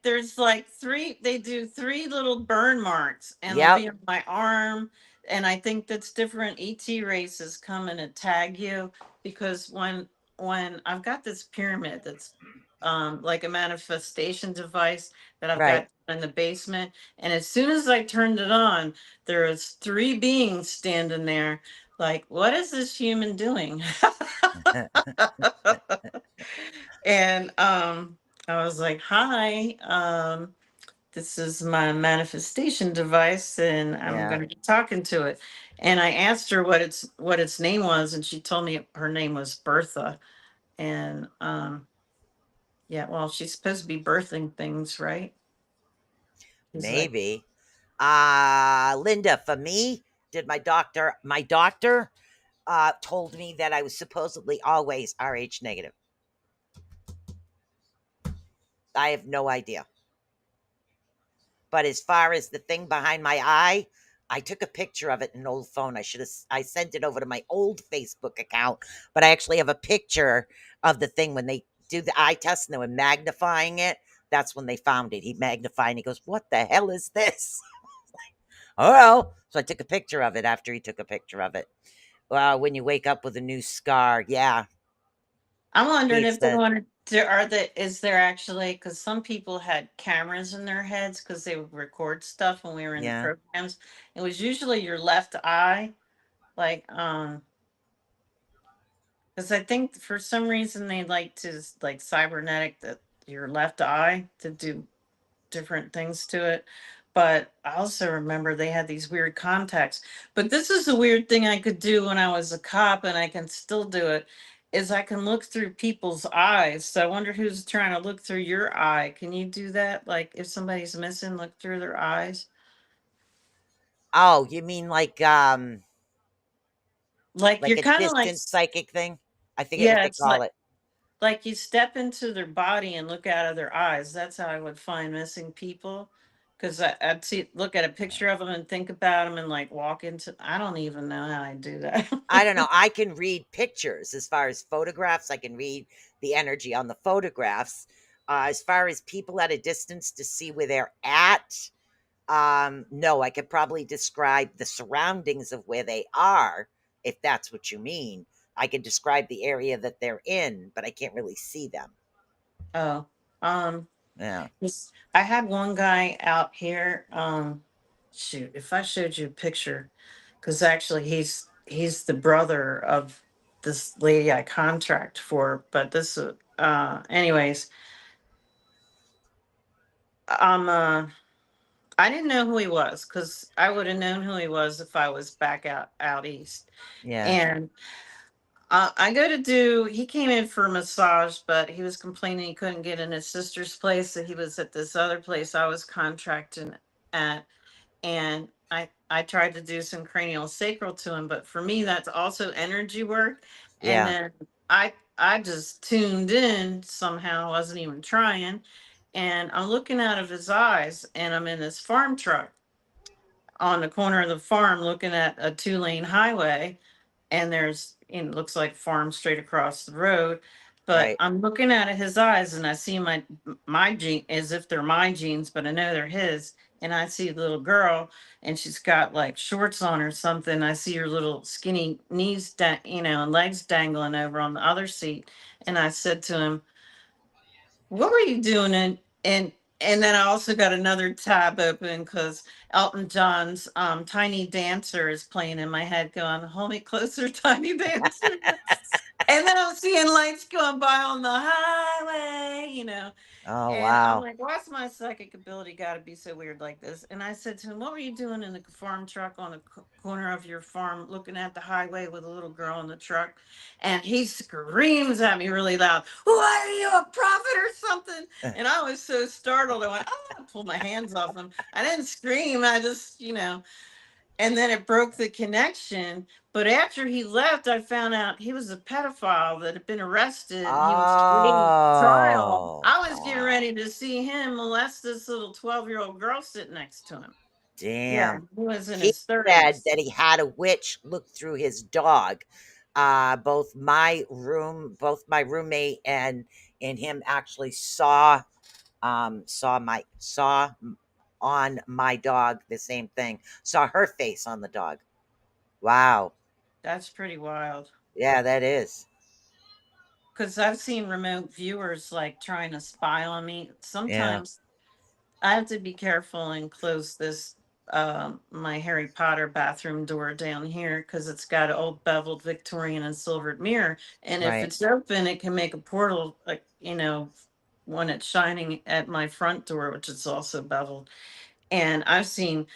there's like three, they do three little burn marks and they'll Yep. be on my arm. And I think that's different ET races come in and tag you, because when I've got this pyramid that's like a manifestation device that I've Right. got in the basement, and as soon as I turned it on, there was three beings standing there like, what is this human doing? And I was like, hi, this is my manifestation device and I'm Yeah. going to be talking to it. And I asked her what its name was, and she told me her name was Bertha. And yeah, well, she's supposed to be birthing things, right? He's like, Maybe. Linda, for me, did my doctor told me that I was supposedly always Rh negative. I have no idea. But as far as the thing behind my eye, I took a picture of it in an old phone. I sent it over to my old Facebook account, but I actually have a picture of the thing when they do the eye test and they were magnifying it. That's when they found it. He magnified and he goes, "What the hell is this?" Oh, well. So I took a picture of it after he took a picture of it. When you wake up with a new scar, yeah, I'm wondering he if they said, wanted to, is there actually, because some people had cameras in their heads because they would record stuff when we were in the yeah. programs. It was usually your left eye, like, because I think for some reason they like to like cybernetic that your left eye to do different things to it. But I also remember they had these weird contacts. But this is a weird thing I could do when I was a cop, and I can still do it. Is I can look through people's eyes. So I wonder who's trying to look through your eye. Can you do that? Like if somebody's missing, look through their eyes. Oh, you mean Like like you're a kind of like, distant psychic thing? I forget what yeah, they it's call it. like you step into their body and look out of their eyes. That's how I would find missing people. Because I'd look at a picture of them and think about them and like walk into. I don't even know how I do that. I don't know. I can read pictures as far as photographs. I can read the energy on the photographs. As far as people at a distance to see where they're at, no, I could probably describe the surroundings of where they are, if that's what you mean. I can describe the area that they're in, but I can't really see them. Oh, um, Yeah, I had one guy out here. Shoot, if I showed you a picture, because actually he's the brother of this lady I contract for. But this, anyways, um, uh, I didn't know who he was because I would have known who he was if I was back out east. yeah, And I go to do. He came in for a massage, but he was complaining he couldn't get in his sister's place, so he was at this other place I was contracting at, and I tried to do some cranial sacral to him, but for me that's also energy work. And yeah, then I just tuned in somehow, wasn't even trying, and I'm looking out of his eyes, and I'm in this farm truck on the corner of the farm looking at a 2-lane highway, and there's, looks like farm straight across the road. But right. I'm looking at his eyes and I see my gene as if they're my jeans, but I know they're his. And I see the little girl, and she's got like shorts on or something. I see her little skinny knees, and legs dangling over on the other seat. And I said to him, "What were you doing?" And then I also got another tab open because Elton John's Tiny Dancer is playing in my head, going, "Hold me closer, Tiny Dancer." And then I'm seeing lights going by on the highway. Oh, And I'm wow. like, why's my psychic ability got to be so weird like this? And I said to him, "What were you doing in the farm truck on the corner of your farm looking at the highway with a little girl in the truck?" And he screams at me really loud, "What are you, a prophet or something?" And I was so startled. I went, "Oh," I pulled my hands off him. I didn't scream. I just. And then it broke the connection. But after he left, I found out he was a pedophile that had been arrested and he was waiting trial. Oh, I was getting wow. ready to see him molest this little 12-year-old girl sitting next to him. Yeah, Damn. he was in He his said 30s. that he had a witch look through his dog. Both my roommate and him actually saw on my dog the same thing. Saw her face on the dog. Wow. That's pretty wild. Yeah, that is. Because I've seen remote viewers like trying to spy on me. Yeah, Sometimes I have to be careful and close this my Harry Potter bathroom door down here because it's got an old beveled Victorian and silvered mirror. And if right. it's open, it can make a portal, when it's shining at my front door, which is also beveled. And I've seen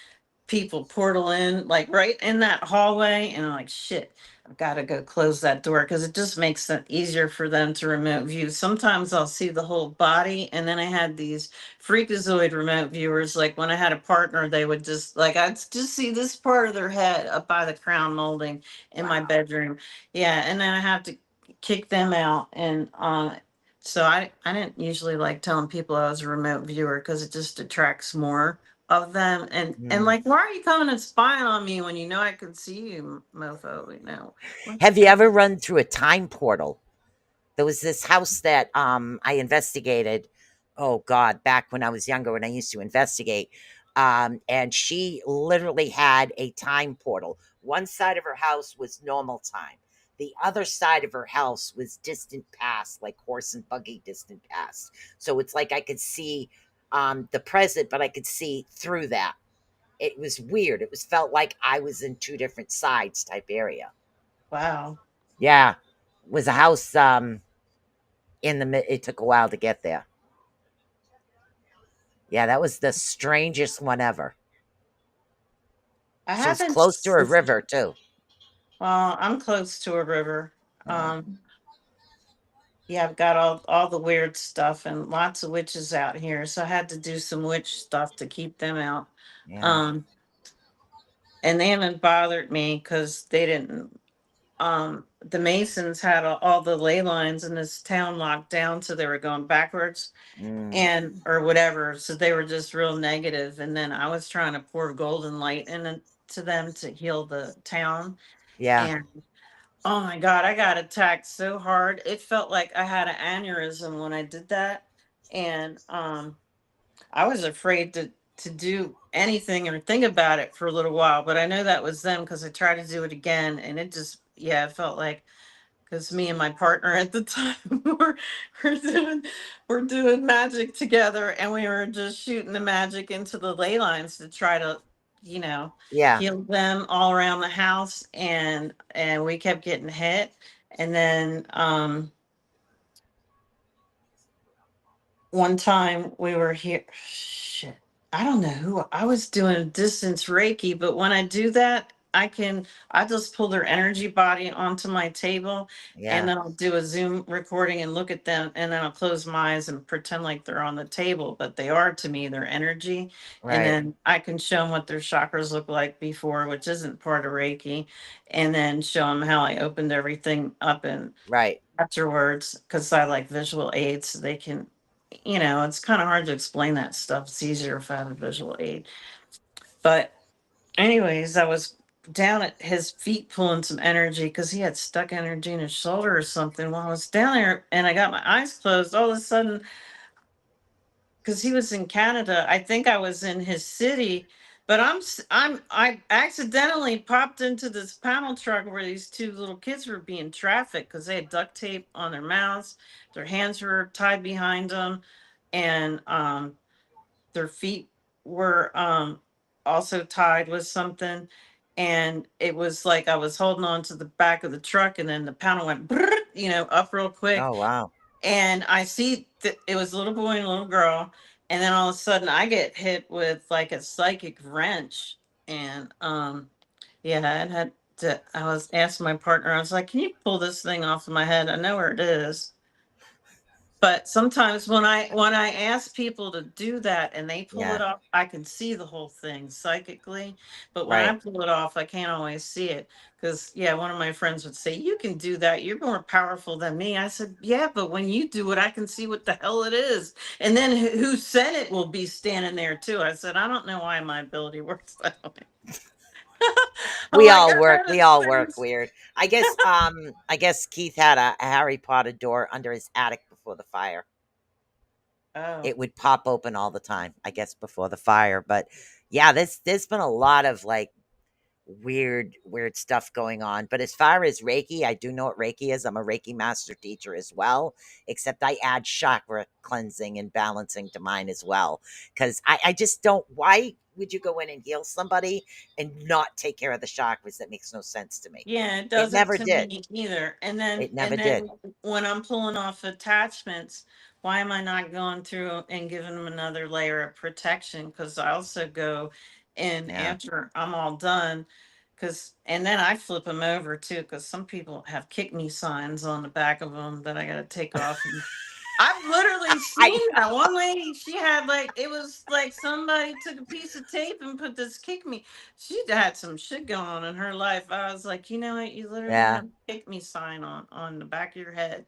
people portal in like right in that hallway, and I'm like, shit. I've got to go close that door because it just makes it easier for them to remote view. Sometimes I'll see the whole body, and then I had these freakazoid remote viewers. Like when I had a partner, they would just like I'd just see this part of their head up by the crown molding in my bedroom. Yeah, and then I have to kick them out, and so I didn't usually like telling people I was a remote viewer because it just attracts more of them. And Mm. like, why are you coming and spying on me when you know I can see you, mofo? Have you ever run through a time portal? There was this house that I investigated. Oh God, back when I was younger, when I used to investigate, and she literally had a time portal. One side of her house was normal time. The other side of her house was distant past, like horse and buggy distant past. So it's like I could see the present, but I could see through that. It was weird. It was felt like I was in two different sides type area. Wow. Yeah, it was a house in the it took a while to get there. Yeah, that was the strangest one ever. I She was haven't. close to a river too. Well, I'm close to a river. Yeah, I've got all the weird stuff and lots of witches out here, so I had to do some witch stuff to keep them out. Yeah. Um, and they haven't bothered me because they didn't. The Masons had all the ley lines in this town locked down, so they were going backwards Mm, and or whatever. So they were just real negative. And then I was trying to pour golden light into them to heal the town. yeah. And oh my God, I got attacked so hard. It felt like I had an aneurysm when I did that. And I was afraid to do anything or think about it for a little while, but I know that was them because I tried to do it again and it just yeah, it felt like because me and my partner at the time were doing we're doing magic together and we were just shooting the magic into the ley lines to try to you know Yeah. heal them all around the house and we kept getting hit and then one time we were here shit I don't know who I was doing distance reiki but when I do that I just pull their energy body onto my table and Yeah. then I'll do a zoom recording and look at them and then I'll close my eyes and pretend like they're on the table but they are to me their energy and Right. then I can show them what their chakras look like before which isn't part of reiki and then show them how I opened everything up and Right. afterwards because I like visual aids so they can it's kind of hard to explain that stuff. It's easier if I have a visual aid. But, anyways, I was down at his feet pulling some energy because he had stuck energy in his shoulder or something while I was down there and I got my eyes closed. All of a sudden, because he was in Canada, I think I was in his city. But I accidentally popped into this panel truck where these two little kids were being trafficked because they had duct tape on their mouths, their hands were tied behind them, and their feet were also tied with something and it was like I was holding on to the back of the truck and then the panel went up real quick Oh wow. and I see that it was a little boy and a little girl and then all of a sudden I get hit with like a psychic wrench and yeah I had to I was asking my partner I was like can you pull this thing off of my head I know where it is but sometimes when I ask people to do that and they pull Yeah. it off, I can see the whole thing psychically. But when I Right. pull it off, I can't always see it. Because yeah, one of my friends would say, "You can do that. You're more powerful than me." I said, "Yeah, but when you do it, I can see what the hell it is." And then who said it will be standing there too. I said, "I don't know why my ability works that way." I'm We like, all I work. We noticed all work things. weird. I guess Keith had a Harry Potter door under his attic before the fire. Oh, It would pop open all the time, I guess, before the fire. But yeah, there's been a lot of like weird stuff going on. But as far as Reiki, I do know what Reiki is. I'm a Reiki master teacher as well, except I add chakra cleansing and balancing to mine as well. Because I just don't why would you go in and heal somebody and not take care of the chakras? That makes no sense to me. yeah, it It doesn't never to did. me either. And then It never and did. then when I'm pulling off attachments, why am I not going through and giving them another layer of protection? Because I also go in Yeah. after I'm all done, Cause, and then I flip them over too, cause some people have kick me signs on the back of them that I got to take off. And I've literally I seen that one lady. She had like, it was like somebody took a piece of tape and put this kick me. She had some shit going on in her life. I was like, you know what? You literally yeah. have a kick me sign on the back of your head.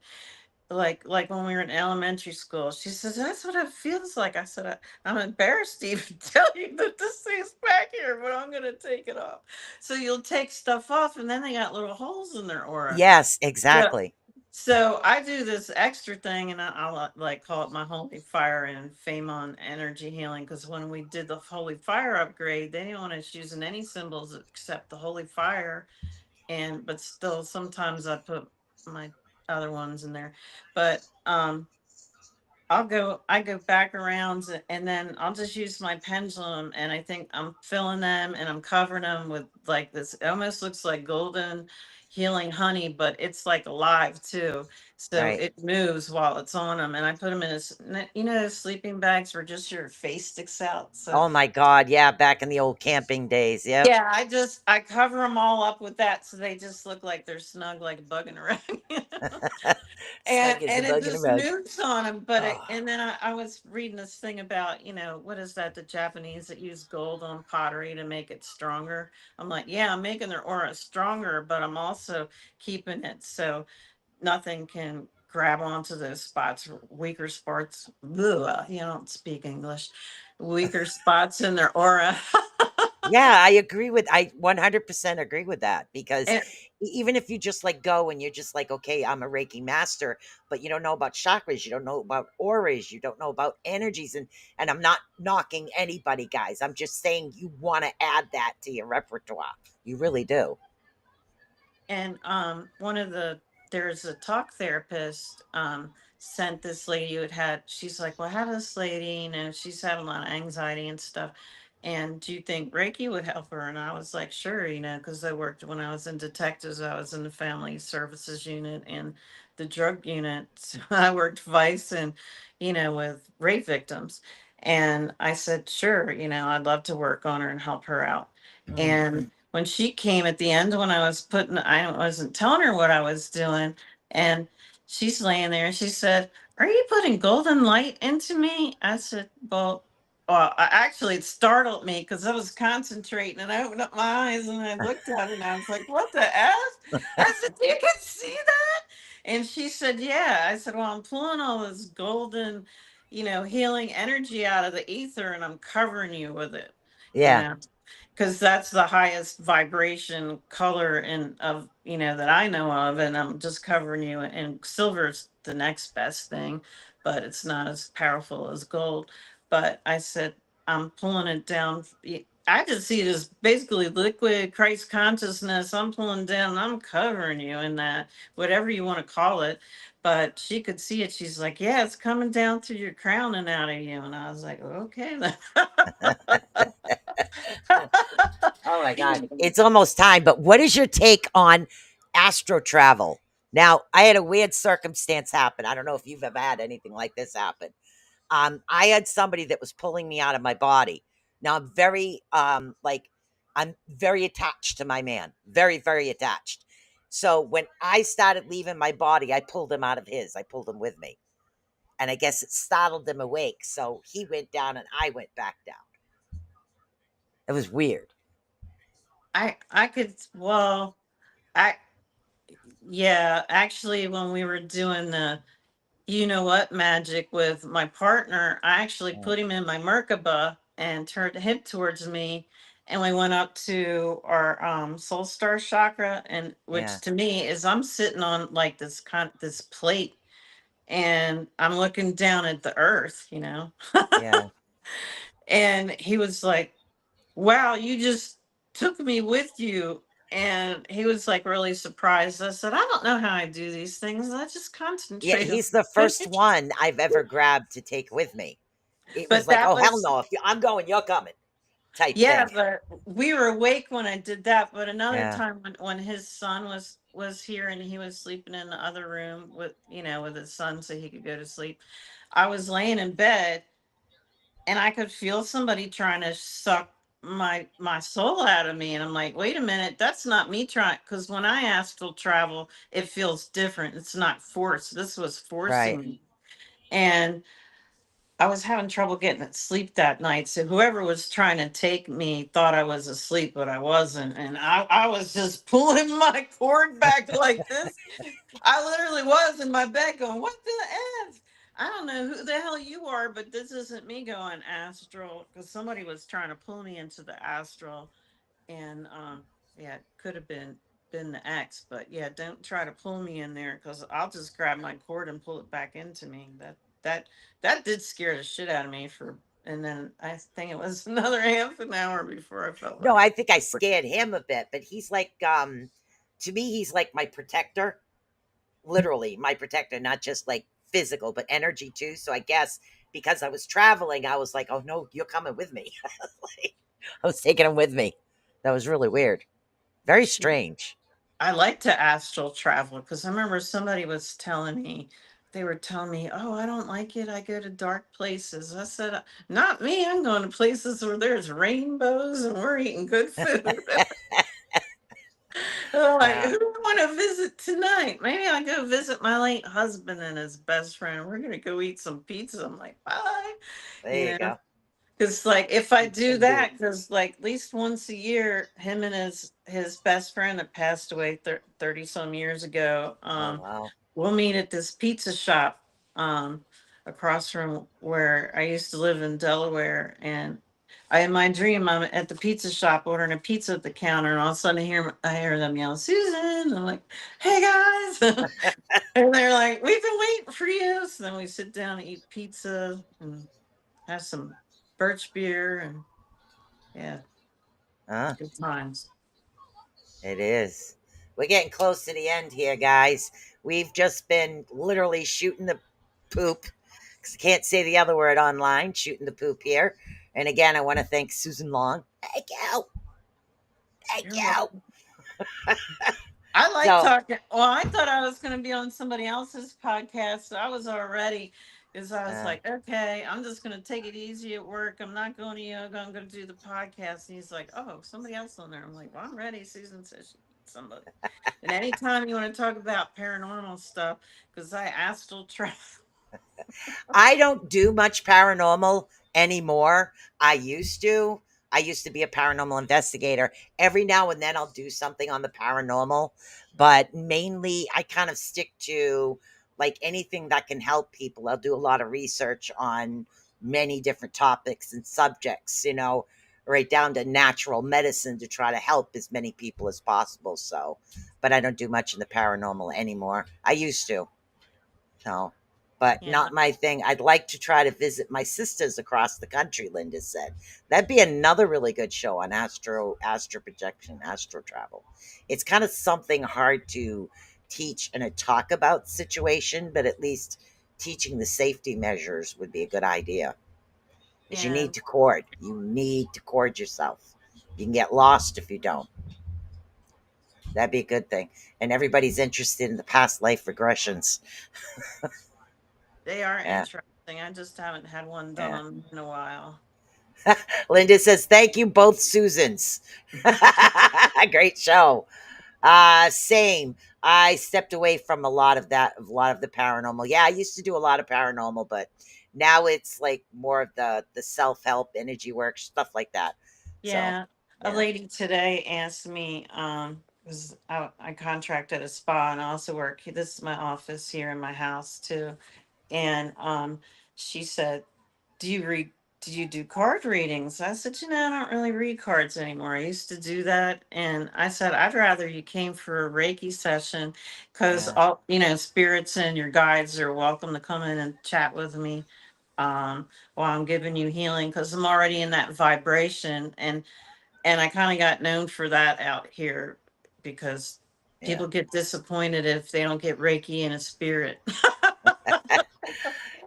Like when we were in elementary school. She says, that's what it feels like. I said, I'm embarrassed to even tell you that this thing's back here, but I'm gonna take it off. So you'll take stuff off and then they got little holes in their aura. Yes, So exactly. so I do this extra thing, and I'll like call it my holy fire and fame on energy healing. Because when we did the holy fire upgrade, they didn't want us using any symbols except the holy fire. And but still, sometimes I put my other ones in there. But I go back around and then I'll just use my pendulum and I think I'm filling them and I'm covering them with like this. It almost looks like golden healing honey, but it's like alive too. So Right. it moves while it's on them. And I put them in you know, those sleeping bags where just your face sticks out. So Oh my God. Yeah. Back in the old camping days. Yep. yeah, I cover them all up with that so they just look like they're snug like a bug in a rug. Snug as a And it bug in a just rug. moves on them. But Oh, and then I was reading this thing about, you know, what is that? The Japanese that use gold on pottery to make it stronger. I'm like, yeah, I'm making their aura stronger, but I'm also keeping it so nothing can grab onto those spots, weaker spots. Ugh, you don't speak English. Weaker spots in their aura. yeah. I 100% agree with that because And even if you just like go and you're just like, okay, I'm a Reiki master, but you don't know about chakras, you don't know about auras, you don't know about energies. And I'm not knocking anybody, guys. I'm just saying you want to add that to your repertoire. You really do. and one of the there's a talk therapist sent this lady who had she's like, well, I have this lady, you know, she's having a lot of anxiety and stuff, and do you think Reiki would help her? And I was like, sure, you know, because I worked when I was in detectives, I was in the family services unit and the drug unit. So I worked vice and, you know, with rape victims. And I said, sure, you know, I'd love to work on her and help her out. Mm. And when she came at the end, when I was putting, I wasn't telling her what I was doing. And she's laying there and she said, are you putting golden light into me? I said, well, actually, it startled me because I was concentrating and I opened up my eyes and I looked at it and I was like, what the F? I said, you can see that? And she said, yeah. I said, well, I'm pulling all this golden, you know, healing energy out of the ether and I'm covering you with it, you Yeah. know, because that's the highest vibration color in of, you know, that I know of, and I'm just covering you. And silver's the next best thing, but it's not as powerful as gold. But I said I'm pulling it down. I just see it as basically liquid Christ consciousness. I'm pulling down. I'm covering you in that, whatever you want to call it. But she could see it. She's like, yeah, it's coming down through your crown and out of you. And I was like, okay then. Oh my God. It's almost time. But what is your take on astro travel? Now, I had a weird circumstance happen. I don't know if you've ever had anything like this happen. I had somebody that was pulling me out of my body. Now I'm very attached to my man. Very, very attached. So when I started leaving my body, I pulled him out of his. I pulled him with me. And I guess it startled him awake. So he went down and I went back down. It was weird. I could, well, I yeah, actually when we were doing the you know what magic with my partner, I actually Mm. put him in my Merkaba and turned him towards me, and we went up to our soul star chakra, and Yeah. which to me is I'm sitting on like this plate and I'm looking down at the earth, you know. Yeah. And he was like, wow, you just took me with you. And he was like really surprised. I said, I don't know how I do these things. I just Yeah, concentrate. he's the first one I've ever grabbed to take with me. It was But like, that "Oh, hell was, no, I'm going, you're coming," type yeah, thing. but we were awake when I did that. But another Yeah. time when his son was here and he was sleeping in the other room with, you know, with his son so he could go to sleep, I was laying in bed and I could feel somebody trying to suck my soul out of me, and I'm like, wait a minute, that's not me trying, because when I astral travel, it feels different. It's not forced. This was forcing Right. me. And I was having trouble getting to sleep that night. So whoever was trying to take me thought I was asleep, but I wasn't. And I was just pulling my cord back like this. I literally was in my bed going, what the F? I don't know who the hell you are, but this isn't me going astral, because somebody was trying to pull me into the astral. And yeah, it could have been the ex, but yeah, don't try to pull me in there, because I'll just grab my cord and pull it back into me. That that did scare the shit out of me for, and then I think it was another half an hour before I felt No, like, I think I scared him a bit, but he's like, to me, he's like my protector, literally my protector, not just like physical, but energy too. So I guess because I was traveling, I was like, oh no, you're coming with me. Like, I was taking him with me. That was really weird. Very strange. I like to astral travel, because I remember somebody was telling me, they were telling me, oh, I don't like it. I go to dark places. I said, not me. I'm going to places where there's rainbows and we're eating good food. I'm like, Uh, who do I want to visit tonight? Maybe I'll go visit my late husband and his best friend. We're going to go eat some pizza. I'm like, bye. there You you know, go. because like if I do Indeed. that, because like at least once a year, him and his best friend that passed away 30 some years ago, Oh wow. we'll meet at this pizza shop um, across from where I used to live in Delaware. And I, in my dream, I'm at the pizza shop ordering a pizza at the counter, and all of a sudden I hear them yell, Susan. I'm like, hey guys. And they're like, we've been waiting for you. So then we sit down and eat pizza and have some birch beer, and yeah, Huh? good times. It is. We're getting close to the end here, guys. We've just been literally shooting the poop. 'Cause I can't say the other word online. Shooting the poop here. And again, I want to thank Susan Long. Thank you. Thank You're you. welcome. I like So, talking. Well, I thought I was going to be on somebody else's podcast. So I was already, because I was uh, like, okay, I'm just going to take it easy at work. I'm not going to yoga. I'm going to do the podcast. And he's like, oh, somebody else on there. I'm like, well, I'm ready. Susan says she needs somebody. And anytime you want to talk about paranormal stuff, because I astral travel. I don't do much paranormal anymore. I used to. I used to be a paranormal investigator. Every now and then I'll do something on the paranormal, but mainly I kind of stick to like anything that can help people. I'll do a lot of research on many different topics and subjects, right down to natural medicine to try to help as many people as possible. So, but I don't do much in the paranormal anymore. I used to. So, but Yeah. not my thing. I'd like to try to visit my sisters across the country, Linda said. That'd be another really good show on astro projection, astro travel. It's kind of something hard to teach in a talk about situation, but at least teaching the safety measures would be a good idea. Because you Yeah. need to cord. You need to cord yourself. You can get lost if you don't. That'd be a good thing. And everybody's interested in the past life regressions. They are Yeah, interesting. I just haven't had one yeah. done in a while. Linda says, thank you, both Susans. Great show. Same. I stepped away from a lot of that, a lot of the paranormal. Yeah, I used to do a lot of paranormal, but now it's like more of the self-help energy work, stuff like that. So, Yeah. A yeah, lady today asked me, because I contracted a spa and I also work. This is my office here in my house too. And she said, do you read, do you do card readings? I said, I don't really read cards anymore. I used to do that. And I said, I'd rather you came for a Reiki session, because yeah, all, spirits and your guides are welcome to come in and chat with me while I'm giving you healing, because I'm already in that vibration. And I kind of got known for that out here, because yeah. people get disappointed if they don't get Reiki in a spirit.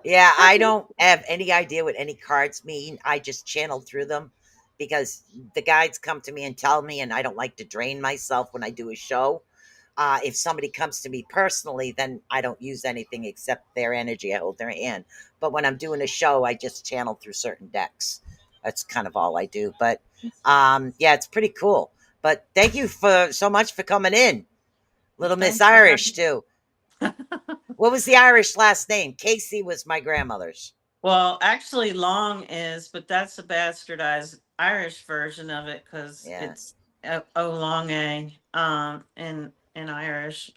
Yeah, I don't have any idea what any cards mean. I just channel through them because the guides come to me and tell me, and I don't like to drain myself when I do a show. If somebody comes to me personally, then I don't use anything except their energy. I hold their hand. But when I'm doing a show, I just channel through certain decks. That's kind of all I do. But yeah, it's pretty cool. But thank you for so much for coming in. Little Miss Thanks for Irish having too. What was the Irish last name? Casey was my grandmother's. Well, actually, Long is, but that's a bastardized Irish version of it because Yeah, it's Long A in Irish.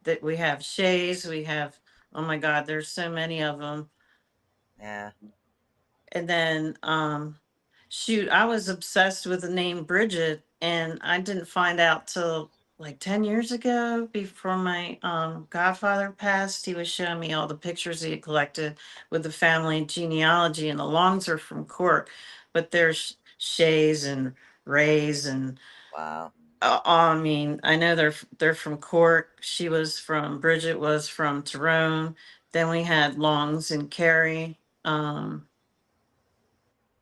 That we have Shays, we have, oh my God, there's so many of them. yeah, And then, shoot, I was obsessed with the name Bridget, and I didn't find out till like 10 years ago before my godfather passed. He was showing me all the pictures he had collected with the family genealogy, and the Longs are from Cork, but there's Shays and Rays and wow, I mean, I know they're from Cork. Bridget was from Tyrone. Then we had Longs and Carrie.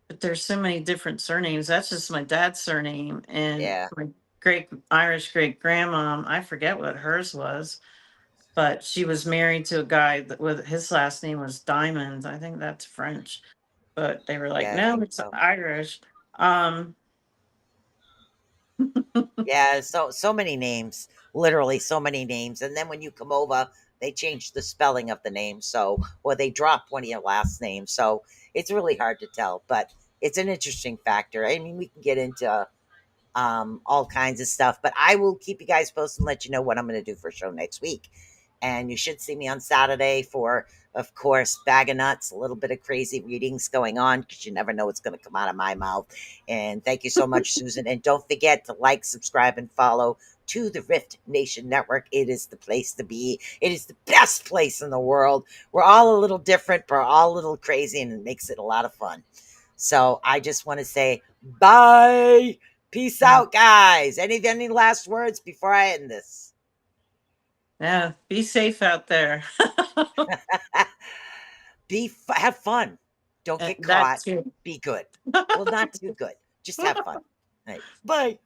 But there's so many different surnames. That's just my dad's surname. And yeah, my great Irish great grandmom, I forget what hers was, but she was married to a guy that with his last name was Diamond. I think that's French. But they were like, yeah. I no, think it's so. Irish. Um, Yeah, so many names, literally so many names. And then when you come over, they change the spelling of the name, so or they drop one of your last names. So it's really hard to tell, but it's an interesting factor. I mean, we can get into all kinds of stuff. But I will keep you guys posted and let you know what I'm going to do for a show next week. And you should see me on Saturday for, of course, Bag of Nuts, a little bit of crazy readings going on because you never know what's going to come out of my mouth. And thank you so much, Susan. And don't forget to like, subscribe, and follow to the Rift Nation Network. It is the place to be. It is the best place in the world. We're all a little different, but we're all a little crazy, and it makes it a lot of fun. So I just want to say bye. Peace out, guys. Any last words before I end this? yeah, be safe out there. Have fun. Don't get That caught. too. Be good. Well, not too good. Just have fun. All right. Bye.